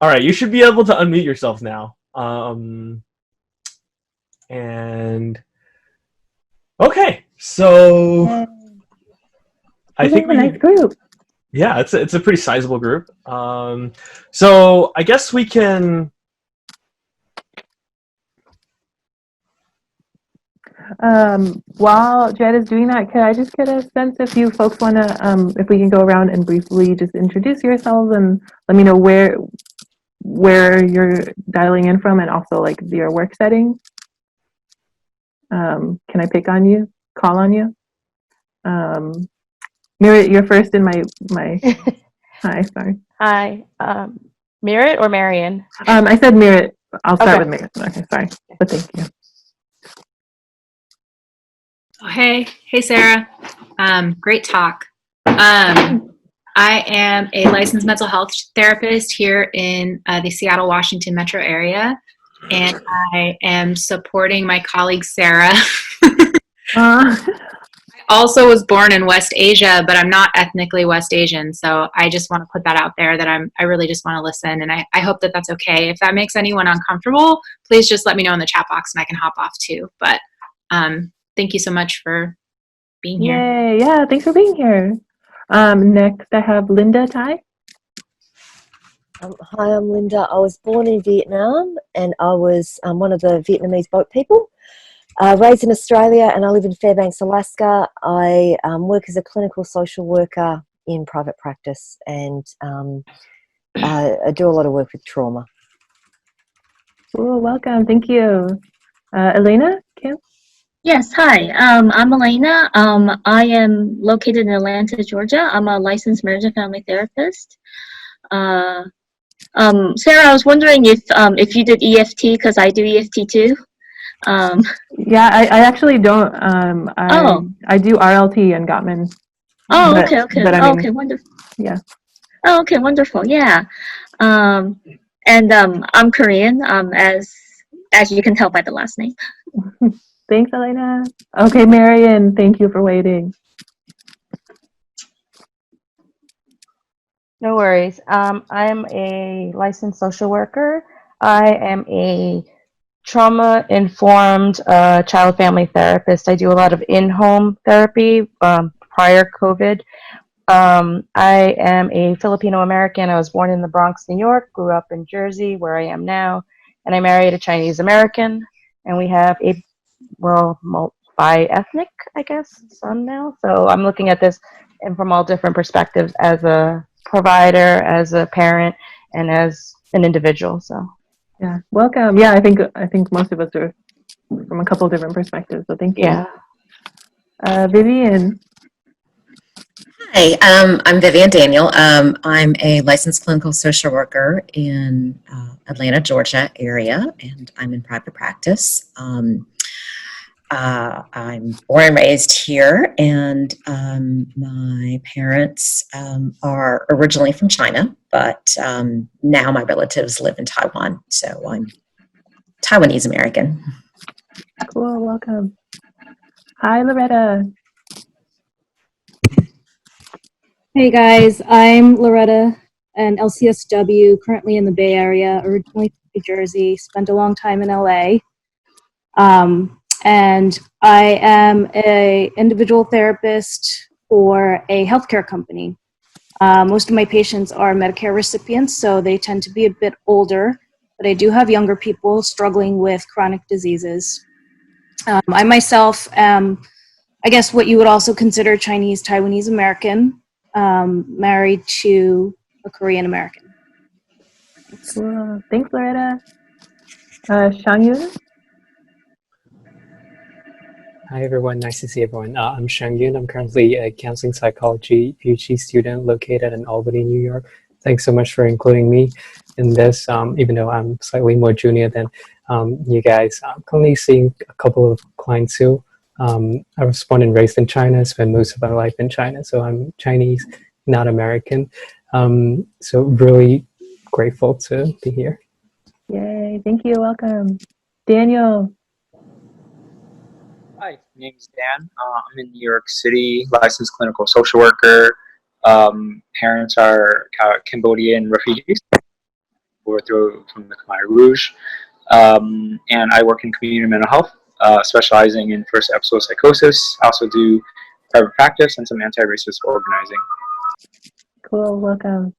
All right, you should be able to unmute yourself now. And okay, so I think a nice group. Yeah, it's a pretty sizable group. So I guess we can. While Jed is doing that, could I just get a sense if you folks want to, if we can go around and briefly just introduce yourselves and let me know where you're dialing in from and also like your work setting. Can I pick on you? Call on you? Mirit, you're first in my hi, sorry. Hi, Merritt or Marion? I said Mirit. I'll start Okay. with Mirit. Okay, sorry, but thank you. Oh, hey, Sarah. Great talk. I am a licensed mental health therapist here in the Seattle, Washington metro area, and I am supporting my colleague Sarah. I also was born in West Asia, but I'm not ethnically West Asian, so I just want to put that out there that I really just want to listen, and I hope that that's okay. If that makes anyone uncomfortable, please just let me know in the chat box, and I can hop off too. But thank you so much for being here. Yay, yeah, thanks for being here. Next, I have Linda Tai. Hi, I'm Linda. I was born in Vietnam and I was one of the Vietnamese boat people. Raised in Australia and I live in Fairbanks, Alaska. I work as a clinical social worker in private practice and I do a lot of work with trauma. Cool, welcome, thank you. Elena, Kim? Yes, hi. I'm Elena. I am located in Atlanta, Georgia. I'm a licensed marriage and family therapist. Sarah, I was wondering if you did EFT because I do EFT too. Yeah, I actually don't. I do RLT and Gottman. Oh, but, okay, okay. But I mean, okay, wonderful. Yeah. Oh, okay, wonderful. Yeah. And I'm Korean, as you can tell by the last name. Thanks, Elena. Okay, Marion, thank you for waiting. No worries. I'm a licensed social worker. I am a trauma-informed child family therapist. I do a lot of in-home therapy prior COVID. I am a Filipino American. I was born in the Bronx, New York, grew up in Jersey, where I am now, and I married a Chinese American, and we have a bi-ethnic, I guess, son now. So I'm looking at this and from all different perspectives as a provider, as a parent, and as an individual. So yeah, welcome. Yeah, I think most of us are from a couple of different perspectives. So thank you. Yeah. Vivian. Hi, I'm Vivian Daniel. I'm a licensed clinical social worker in Atlanta, Georgia area, and I'm in private practice. I'm born and raised here, and my parents are originally from China, but now my relatives live in Taiwan, so I'm Taiwanese American. Cool, welcome. Hi, Loretta. Hey guys, I'm Loretta, an LCSW, currently in the Bay Area, originally from New Jersey, spent a long time in LA. And I am an individual therapist for a healthcare company. Most of my patients are Medicare recipients, so they tend to be a bit older, but I do have younger people struggling with chronic diseases. I myself am, I guess, what you would also consider Chinese Taiwanese American, married to a Korean American. Thanks. Cool. Thanks, Loretta. Shang-Yun? Hi everyone, nice to see everyone. I'm Shang-Yun. I'm currently a counseling psychology PhD student located in Albany, New York. Thanks so much for including me in this, even though I'm slightly more junior than you guys. I'm currently seeing a couple of clients who I was born and raised in China, spent most of my life in China, so I'm Chinese, not American. So really grateful to be here. Yay, thank you, welcome. Daniel. Hi, my name is Dan. I'm in New York City, licensed clinical social worker. Parents are Cambodian refugees who were through from the Khmer Rouge. And I work in community mental health, specializing in first episode psychosis. I also do private practice and some anti-racist organizing. Cool, welcome.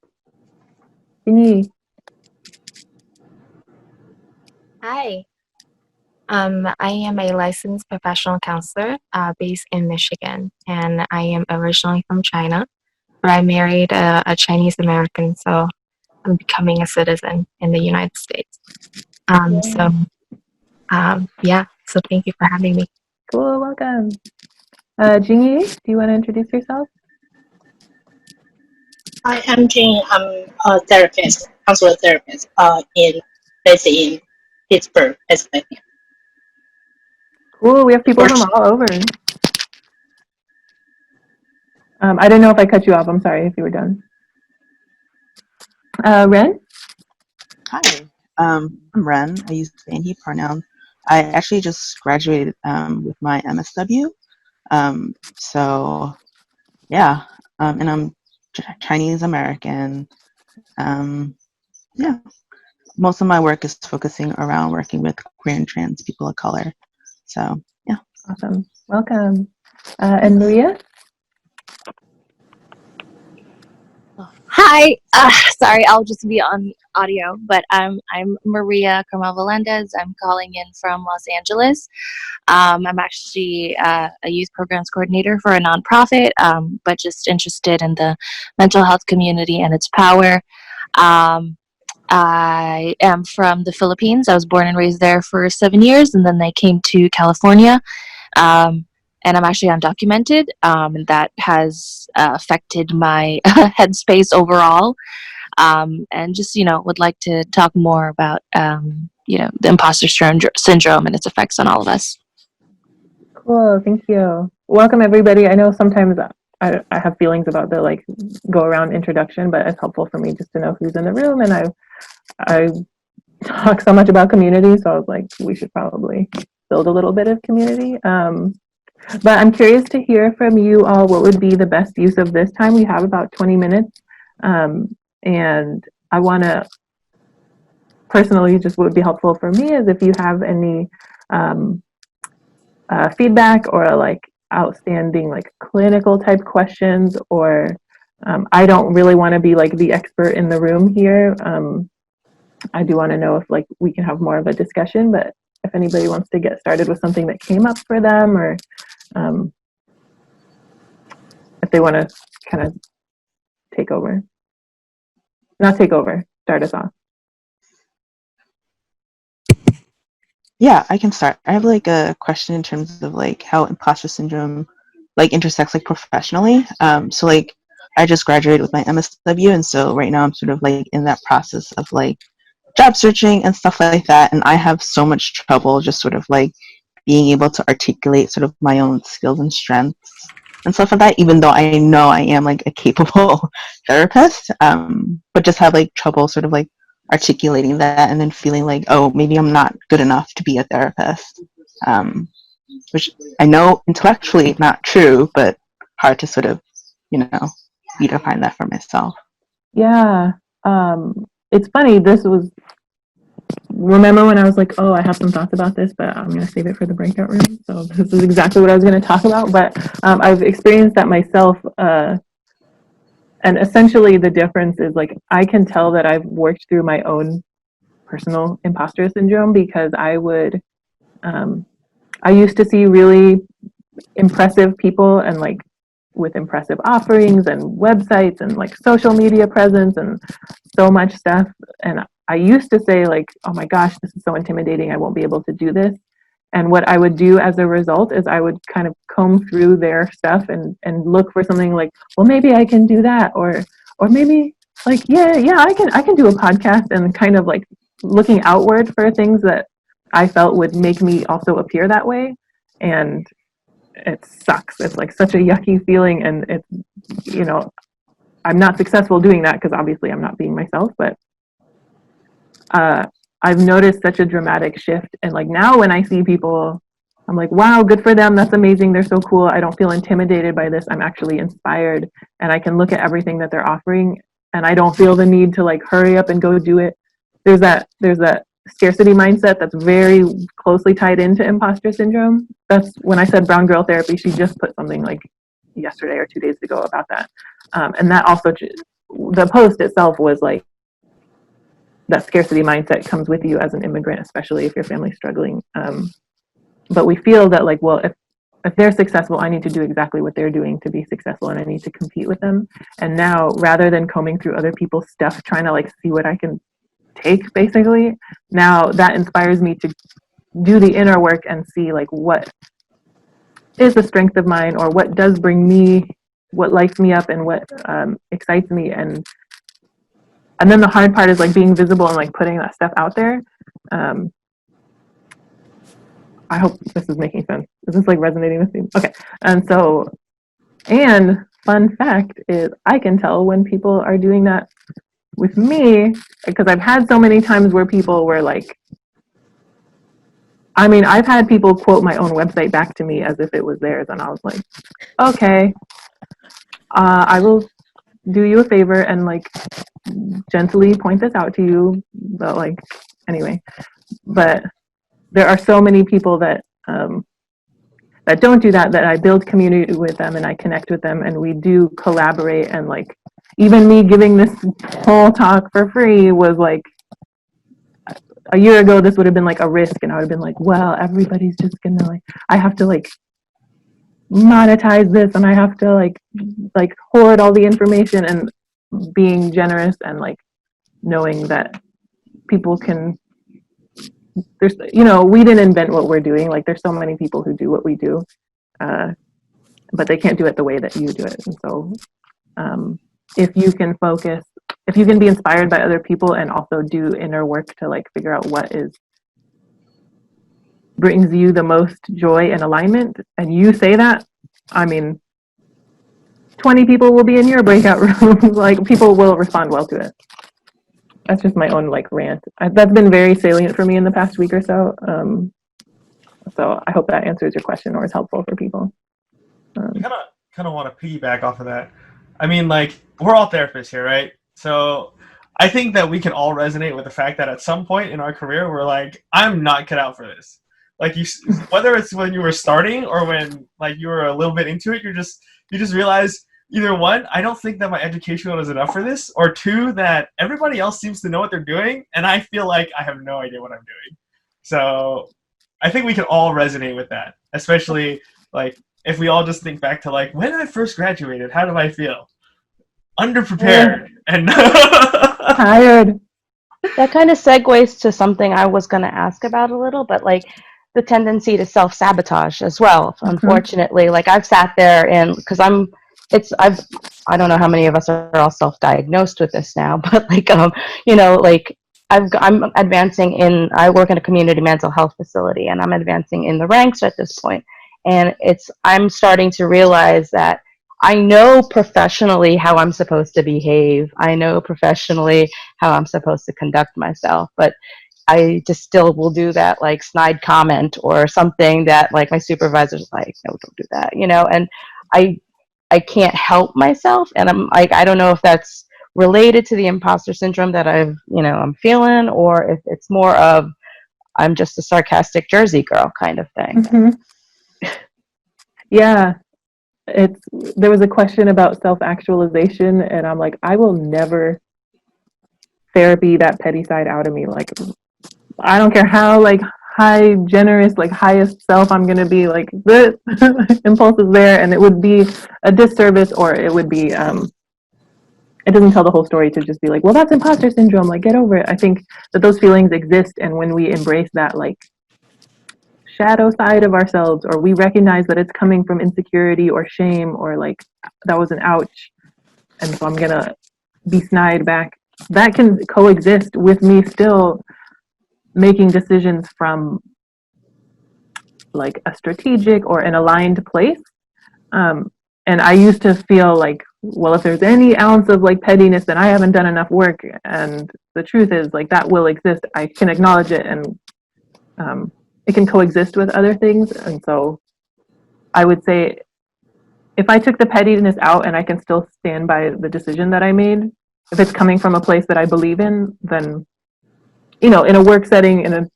Binyi. Hi, I am a licensed professional counselor based in Michigan, and I am originally from China, but I married a Chinese American, so I'm becoming a citizen in the United States. So thank you for having me. Cool, welcome. Jingyi, do you want to introduce yourself? Hi, I'm Jane. I'm a therapist, counselor therapist, based in Pittsburgh, Pennsylvania. Cool, we have people from all over. I didn't know if I cut you off. I'm sorry if you were done. Ren? Hi, I'm Ren. I use they and he pronouns. I actually just graduated with my MSW. So yeah, and I'm Chinese American. Yeah, most of my work is focusing around working with queer and trans people of color. So yeah. Awesome. Welcome. And Maria? Hi, sorry, I'll just be on audio, but I'm Maria Carmel Melendez. I'm calling in from Los Angeles. I'm actually a youth programs coordinator for a nonprofit, but just interested in the mental health community and its power. I am from the Philippines. I was born and raised there for 7 years, and then I came to California. And I'm actually undocumented, and that has affected my headspace overall. And just, would like to talk more about, the imposter syndrome and its effects on all of us. Cool, thank you. Welcome, everybody. I know sometimes I have feelings about the go around introduction, but it's helpful for me just to know who's in the room. And I talk so much about community, so I was like, we should probably build a little bit of community. But I'm curious to hear from you all what would be the best use of this time. We have about 20 minutes. And I want to personally, just what would be helpful for me is if you have any feedback or outstanding clinical type questions, or I don't really want to be the expert in the room here. I do want to know if we can have more of a discussion, but if anybody wants to get started with something that came up for them, or if they want to kind of start us off. Yeah, I can start. I have a question in terms of how imposter syndrome intersects professionally. So I just graduated with my MSW, and so right now I'm sort of in that process of job searching and stuff like that, and I have so much trouble just sort of being able to articulate sort of my own skills and strengths and stuff like that, even though I know I am a capable therapist, but just have trouble sort of articulating that, and then feeling oh, maybe I'm not good enough to be a therapist, which I know intellectually not true, but hard to sort of redefine that for myself. Yeah, it's funny. Remember when I was oh, I have some thoughts about this, but I'm going to save it for the breakout room. So this is exactly what I was going to talk about. But I've experienced that myself. And essentially the difference is I can tell that I've worked through my own personal imposter syndrome, because I used to see really impressive people and with impressive offerings and websites and social media presence and so much stuff. And I used to say oh my gosh, this is so intimidating. I won't be able to do this. And what I would do as a result is I would kind of comb through their stuff and look for something well, maybe I can do that, or maybe like, yeah, I can do a podcast, and kind of like looking outward for things that I felt would make me also appear that way. And it sucks. It's like such a yucky feeling. And it's, you know, I'm not successful doing that because obviously I'm not being myself, but I've noticed such a dramatic shift. And like now when I see people, I'm like, wow, good for them. That's amazing. They're so cool. I don't feel intimidated by this. I'm actually inspired, and I can look at everything that they're offering, and I don't feel the need to like hurry up and go do it. There's that scarcity mindset that's very closely tied into imposter syndrome. That's when I said brown girl therapy, she just put something like yesterday or 2 days ago about that. And that also, the post itself was like, that scarcity mindset comes with you as an immigrant, especially if your family's struggling. But we feel that like, well, if they're successful, I need to do exactly what they're doing to be successful, and I need to compete with them. And now, rather than combing through other people's stuff, trying to like see what I can take, basically, now that inspires me to do the inner work and see like what is a strength of mine, or what does bring me, what lights me up, and what excites me. And then the hard part is like being visible and like putting that stuff out there. I hope this is making sense. Is this like resonating with you? Okay. And so, and fun fact is I can tell when people are doing that with me, because I've had so many times where people were like, I mean, I've had people quote my own website back to me as if it was theirs. And I was like, okay, I will do you a favor and like gently point this out to you. But like, anyway, but there are so many people that that don't do that, that I build community with them and I connect with them, and we do collaborate. And like, even me giving this whole talk for free was like, a year ago this would have been like a risk, and I would have been like, well, everybody's just gonna like, I have to like monetize this, and I have to like hoard all the information. And being generous and like knowing that people can, there's, you know, we didn't invent what we're doing. Like there's so many people who do what we do, but they can't do it the way that you do it. And so if you can focus, if you can be inspired by other people and also do inner work to like figure out what is brings you the most joy and alignment, and you say that, I mean, 20 people will be in your breakout room. Like people will respond well to it. That's just my own like rant. That's been very salient for me in the past week or so. So I hope that answers your question or is helpful for people. Kind of want to piggyback off of that. I mean, like, we're all therapists here, right? So I think that we can all resonate with the fact that at some point in our career, we're like, I'm not cut out for this. Like, you, whether it's when you were starting or when like you were a little bit into it, you just realize, either one, I don't think that my education was enough for this, or two, that everybody else seems to know what they're doing, and I feel like I have no idea what I'm doing. So I think we can all resonate with that, especially like if we all just think back to like when I first graduated, how do I feel? Underprepared and tired. That kind of segues to something I was going to ask about a little, but like the tendency to self-sabotage as well, unfortunately. Like I've sat there and, because I don't know how many of us are all self-diagnosed with this now, but like, you know, like I'm advancing in, I work in a community mental health facility, and I'm advancing in the ranks at this point. And I'm starting to realize that I know professionally how I'm supposed to behave. I know professionally how I'm supposed to conduct myself, but I just still will do that like snide comment or something that like my supervisor's like, no, don't do that, you know, and I can't help myself. And I'm like, I don't know if that's related to the imposter syndrome that I'm feeling, or if it's more of I'm just a sarcastic Jersey girl kind of thing. Yeah. There was a question about self-actualization, and I'm like, I will never therapy that petty side out of me. Like, I don't care how like high, generous, like highest self I'm gonna be, like the impulse is there, and it would be a disservice, or it would be it doesn't tell the whole story to just be like, well, that's imposter syndrome, like get over it. I think that those feelings exist, and when we embrace that like shadow side of ourselves, or we recognize that it's coming from insecurity or shame, or like that was an ouch, and so I'm gonna be snide back. That can coexist with me still making decisions from like a strategic or an aligned place. And I used to feel like, well, if there's any ounce of like pettiness, then I haven't done enough work. And the truth is, like, that will exist. I can acknowledge it, and it can coexist with other things. And so I would say, if I took the pettiness out and I can still stand by the decision that I made, if it's coming from a place that I believe in, then, in a work setting, in a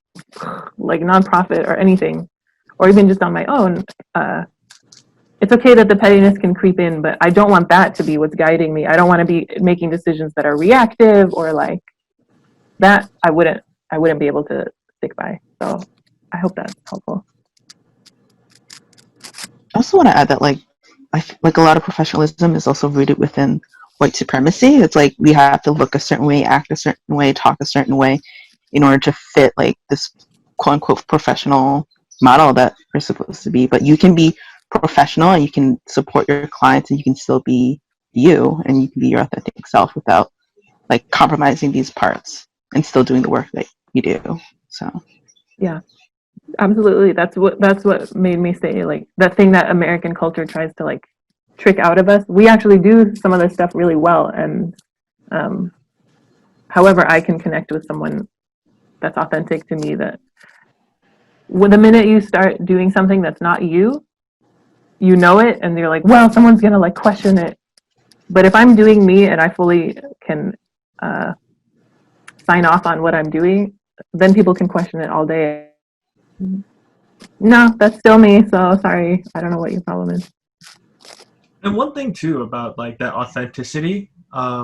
like nonprofit or anything, or even just on my own, it's okay that the pettiness can creep in, but I don't want that to be what's guiding me. I don't want to be making decisions that are reactive or like that. I wouldn't be able to stick by. So I hope that's helpful. I also want to add that like a lot of professionalism is also rooted within white supremacy. It's like we have to look a certain way, act a certain way, talk a certain way in order to fit like this quote unquote professional model that we're supposed to be. But you can be professional and you can support your clients and you can still be you and you can be your authentic self without like compromising these parts and still doing the work that you do. So yeah, absolutely. That's what made me say, like, that thing that American culture tries to like trick out of us. We actually do some of this stuff really well. And however I can connect with someone that's authentic to me, that when the minute you start doing something that's not you, you know it, and you're like, well, someone's gonna like question it. But if I'm doing me and I fully can sign off on what I'm doing, then people can question it all day. No, that's still me, so sorry, I don't know what your problem is. And one thing too about like that authenticity, I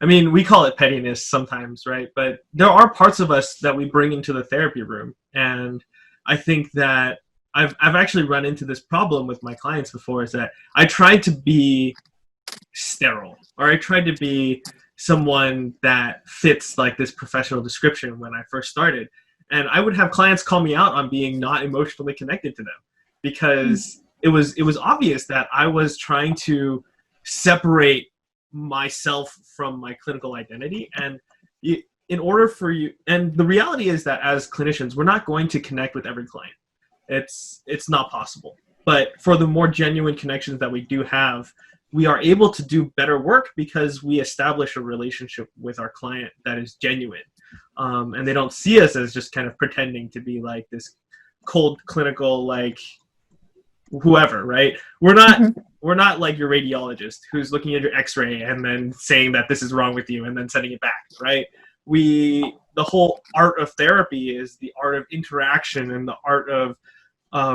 mean, we call it pettiness sometimes, right? But there are parts of us that we bring into the therapy room, and I think that I've actually run into this problem with my clients before, is that I tried to be sterile, or I tried to be someone that fits like this professional description when I first started. And I would have clients call me out on being not emotionally connected to them, because it was obvious that I was trying to separate myself from my clinical identity. And in order for you, and the reality is that as clinicians, we're not going to connect with every client. It's not possible. But for the more genuine connections that we do have, we are able to do better work because we establish a relationship with our client that is genuine. And they don't see us as just kind of pretending to be like this cold clinical, like whoever, right? We're not like your radiologist who's looking at your x-ray and then saying that this is wrong with you and then sending it back, right? The whole art of therapy is the art of interaction and the art of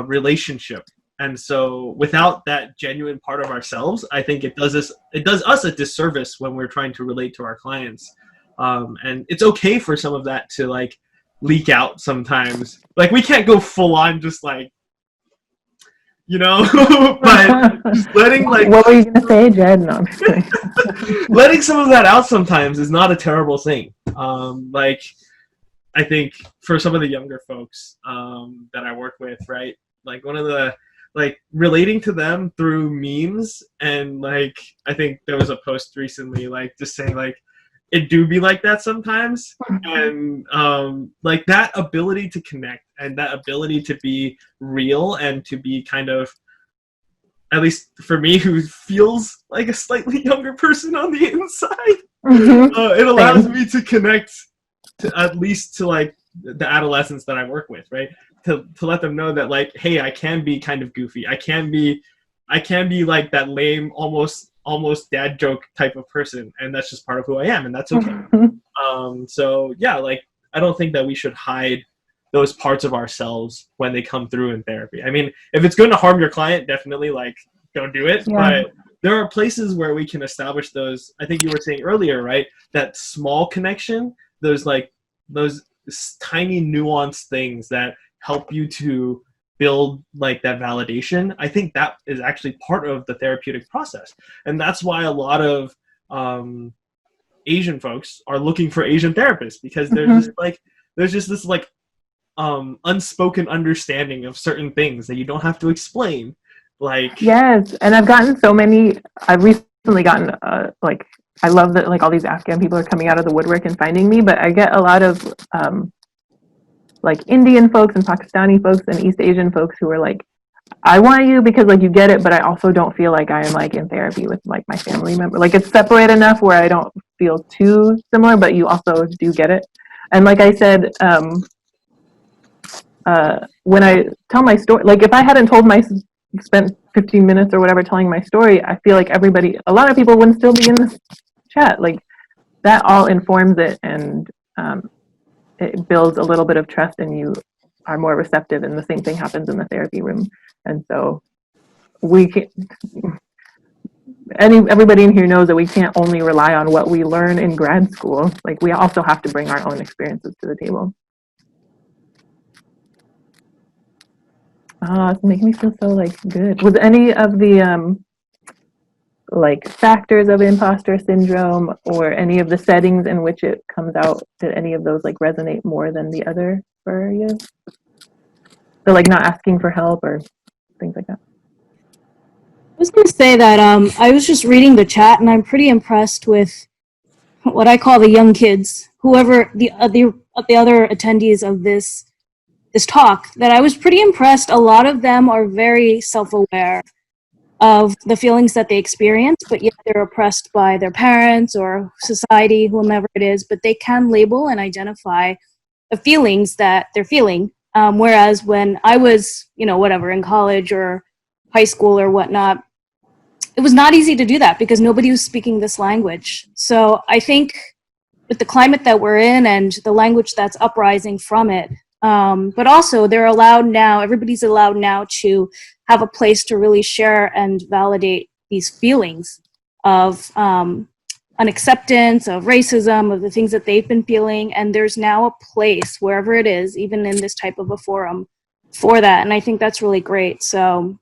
relationship. And so without that genuine part of ourselves, I think it does us a disservice when we're trying to relate to our clients. And it's okay for some of that to like leak out sometimes. Like, we can't go full on just like, but just letting like, what were you gonna say, Jed? No, I'm just kidding. letting some of that out sometimes is not a terrible thing. Like, I think for some of the younger folks that I work with, right? Like, one of the, like, relating to them through memes, and like, I think there was a post recently, like, just saying like, it do be like that sometimes. And like, that ability to connect and that ability to be real and to be kind of, at least for me, who feels like a slightly younger person on the inside, it allows me to connect to, at least to like the adolescents that I work with, right? To let them know that like, hey, I can be kind of goofy. I can be like that lame, almost dad joke type of person, and that's just part of who I am, and that's okay. So yeah, like, I don't think that we should hide those parts of ourselves when they come through in therapy. I mean, if it's going to harm your client, definitely like, don't do it. Yeah. But there are places where we can establish those. I think you were saying earlier, right? That small connection, those tiny nuanced things that help you to build like that validation. I think that is actually part of the therapeutic process. And that's why a lot of Asian folks are looking for Asian therapists, because there's just this like unspoken understanding of certain things that you don't have to explain. Like, yes, and I've recently gotten like I love that like all these Afghan people are coming out of the woodwork and finding me, but I get a lot of like Indian folks and Pakistani folks and East Asian folks who are like, I want you because like you get it, but I also don't feel like I am like in therapy with like my family member. Like it's separate enough where I don't feel too similar, but you also do get it. And like I said, when I tell my story, like if I hadn't spent 15 minutes or whatever telling my story, I feel like a lot of people wouldn't still be in this chat. Like that all informs it, and it builds a little bit of trust, and you are more receptive, and the same thing happens in the therapy room. And so everybody in here knows that we can't only rely on what we learn in grad school. Like we also have to bring our own experiences to the table. It's making me feel so like good. Was any of the like factors of imposter syndrome or any of the settings in which it comes out, did any of those like resonate more than the other for you? So like not asking for help or things like that. I was going to say that I was just reading the chat, and I'm pretty impressed with what I call the young kids, whoever the other attendees of this talk. That I was pretty impressed. A lot of them are very self-aware of the feelings that they experience, but yet they're oppressed by their parents or society, whomever it is. But they can label and identify the feelings that they're feeling. Whereas when I was, whatever, in college or high school or whatnot, it was not easy to do that because nobody was speaking this language. So I think with the climate that we're in and the language that's uprising from it, but also everybody's allowed now to have a place to really share and validate these feelings of unacceptance, of racism, of the things that they've been feeling. And there's now a place, wherever it is, even in this type of a forum, for that. And I think that's really great. So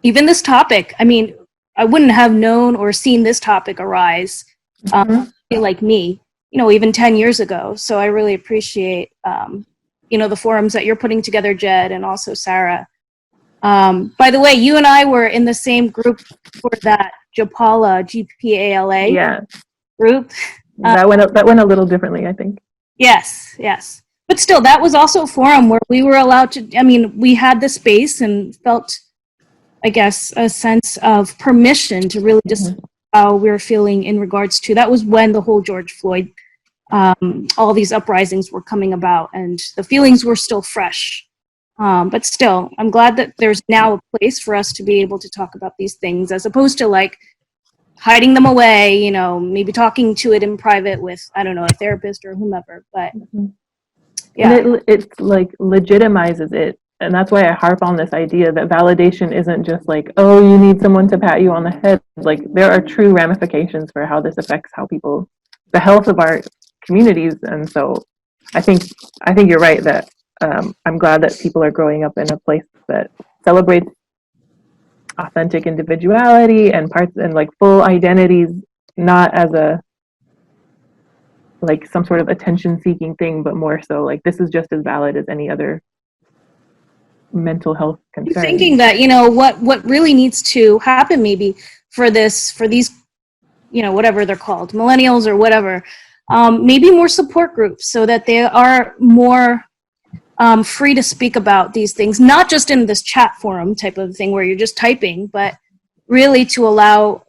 even this topic, I mean, I wouldn't have known or seen this topic arise like me, even 10 years ago. So I really appreciate, the forums that you're putting together, Jed, and also Sarah. By the way, you and I were in the same group for that Japala, GPALA group. That went a little differently, I think. Yes. But still, that was also a forum where we were allowed to, we had the space and felt, I guess, a sense of permission to really just how we were feeling in regards to, that was when the whole George Floyd, all these uprisings were coming about and the feelings were still fresh. But still, I'm glad that there's now a place for us to be able to talk about these things as opposed to like hiding them away, maybe talking to it in private with, I don't know, a therapist or whomever. But yeah. And it's like legitimizes it. And that's why I harp on this idea that validation isn't just like, oh, you need someone to pat you on the head. Like there are true ramifications for how this affects the health of our communities. And so I think you're right that I'm glad that people are growing up in a place that celebrates authentic individuality and parts and like full identities, not as a like some sort of attention seeking thing, but more so like this is just as valid as any other mental health concern. I'm thinking that, what really needs to happen maybe for these, whatever they're called, millennials or whatever, maybe more support groups so that they are more free to speak about these things, not just in this chat forum type of thing where you're just typing, but really to allow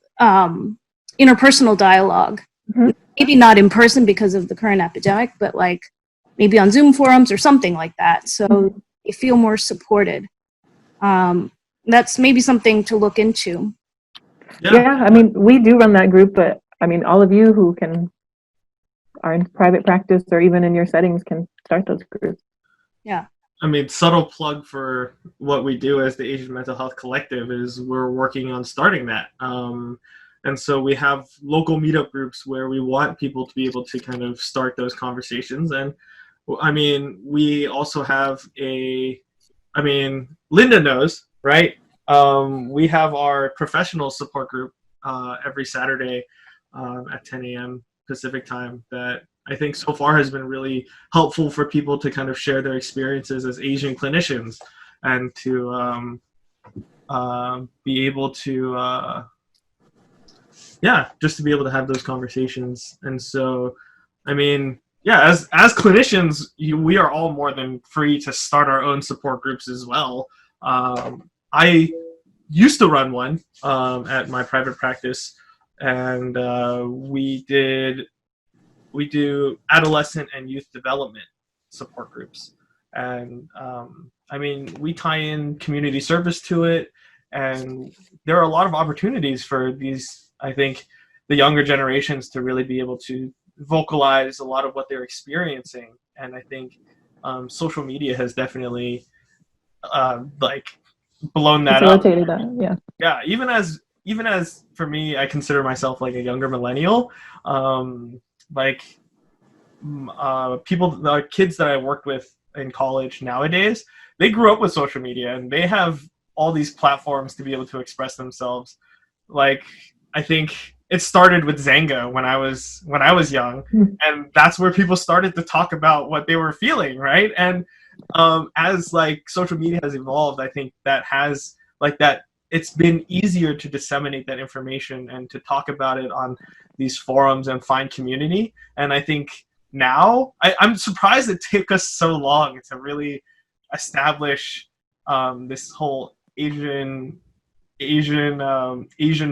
interpersonal dialogue. Maybe not in person because of the current epidemic, but like maybe on Zoom forums or something like that. So they feel more supported. That's maybe something to look into. Yeah, I mean, we do run that group, but I mean, all of you who are in private practice or even in your settings can start those groups. Yeah. I mean, subtle plug for what we do as the Asian Mental Health Collective is we're working on starting that. And so we have local meetup groups where we want people to be able to kind of start those conversations. And I mean, we also have Linda knows, right? We have our professional support group every Saturday at 10 a.m. Pacific time that I think so far has been really helpful for people to kind of share their experiences as Asian clinicians and to be able to yeah, just to be able to have those conversations. And so, I mean, yeah, as clinicians, we are all more than free to start our own support groups as well. I used to run one at my private practice, and we do adolescent and youth development support groups. And I mean, we tie in community service to it, and there are a lot of opportunities for these, I think, the younger generations to really be able to vocalize a lot of what they're experiencing. And I think social media has definitely like blown that up. Facilitated that, yeah. Yeah, even as for me, I consider myself like a younger millennial. Like people, the kids that I worked with in college nowadays, they grew up with social media and they have all these platforms to be able to express themselves. Like, I think it started with Zanga when I was young, and that's where people started to talk about what they were feeling, right? And as like social media has evolved, I think that has like that it's been easier to disseminate that information and to talk about it on these forums and find community. And I think now I'm surprised it took us so long to really establish this whole Asian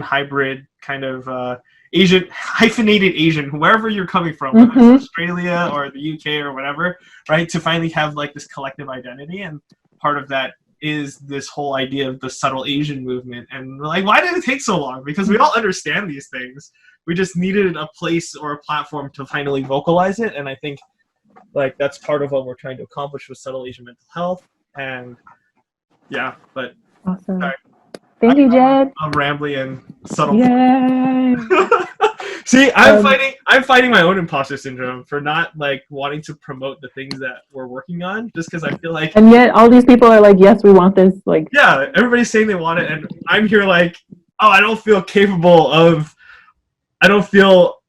hybrid kind of Asian hyphenated Asian, wherever you're coming from, whether it's Australia or the UK or whatever, right? To finally have like this collective identity, and part of that is this whole idea of the subtle Asian movement. And like, why did it take so long? Because we all understand these things. We just needed a place or a platform to finally vocalize it. And I think like that's part of what we're trying to accomplish with subtle Asian mental health. And yeah, but awesome. Sorry. Thank you, Jed. I'm rambly and subtle. Yay. See, I'm fighting my own imposter syndrome for not like wanting to promote the things that we're working on, just because I feel like. And yet, all these people are like, "Yes, we want this." Like, yeah, everybody's saying they want it, and I'm here like, oh, I don't feel capable of. I don't feel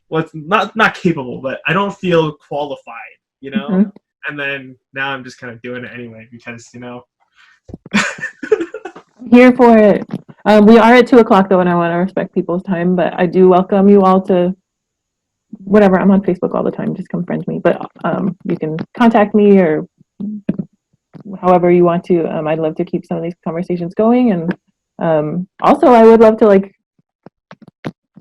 what's not capable, but I don't feel qualified, you know. Mm-hmm. And then now I'm just kind of doing it anyway because here for it. We are at 2:00 though, and I want to respect people's time. But I do welcome you all to whatever. I'm on Facebook all the time. Just come friend me. But you can contact me or however you want to. I'd love to keep some of these conversations going, and also I would love to like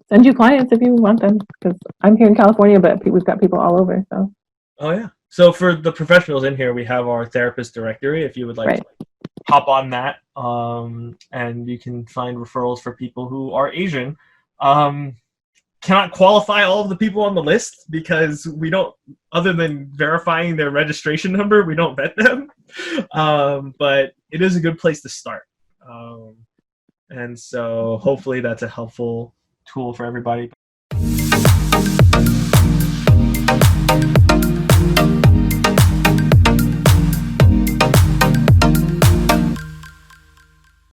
send you clients if you want them, because I'm here in California, but we've got people all over. So. Oh yeah. So for the professionals in here, we have our therapist directory. If you would like to hop on that, and you can find referrals for people who are Asian. Cannot qualify all of the people on the list because we don't, other than verifying their registration number, we don't vet them. But it is a good place to start. And so hopefully that's a helpful tool for everybody.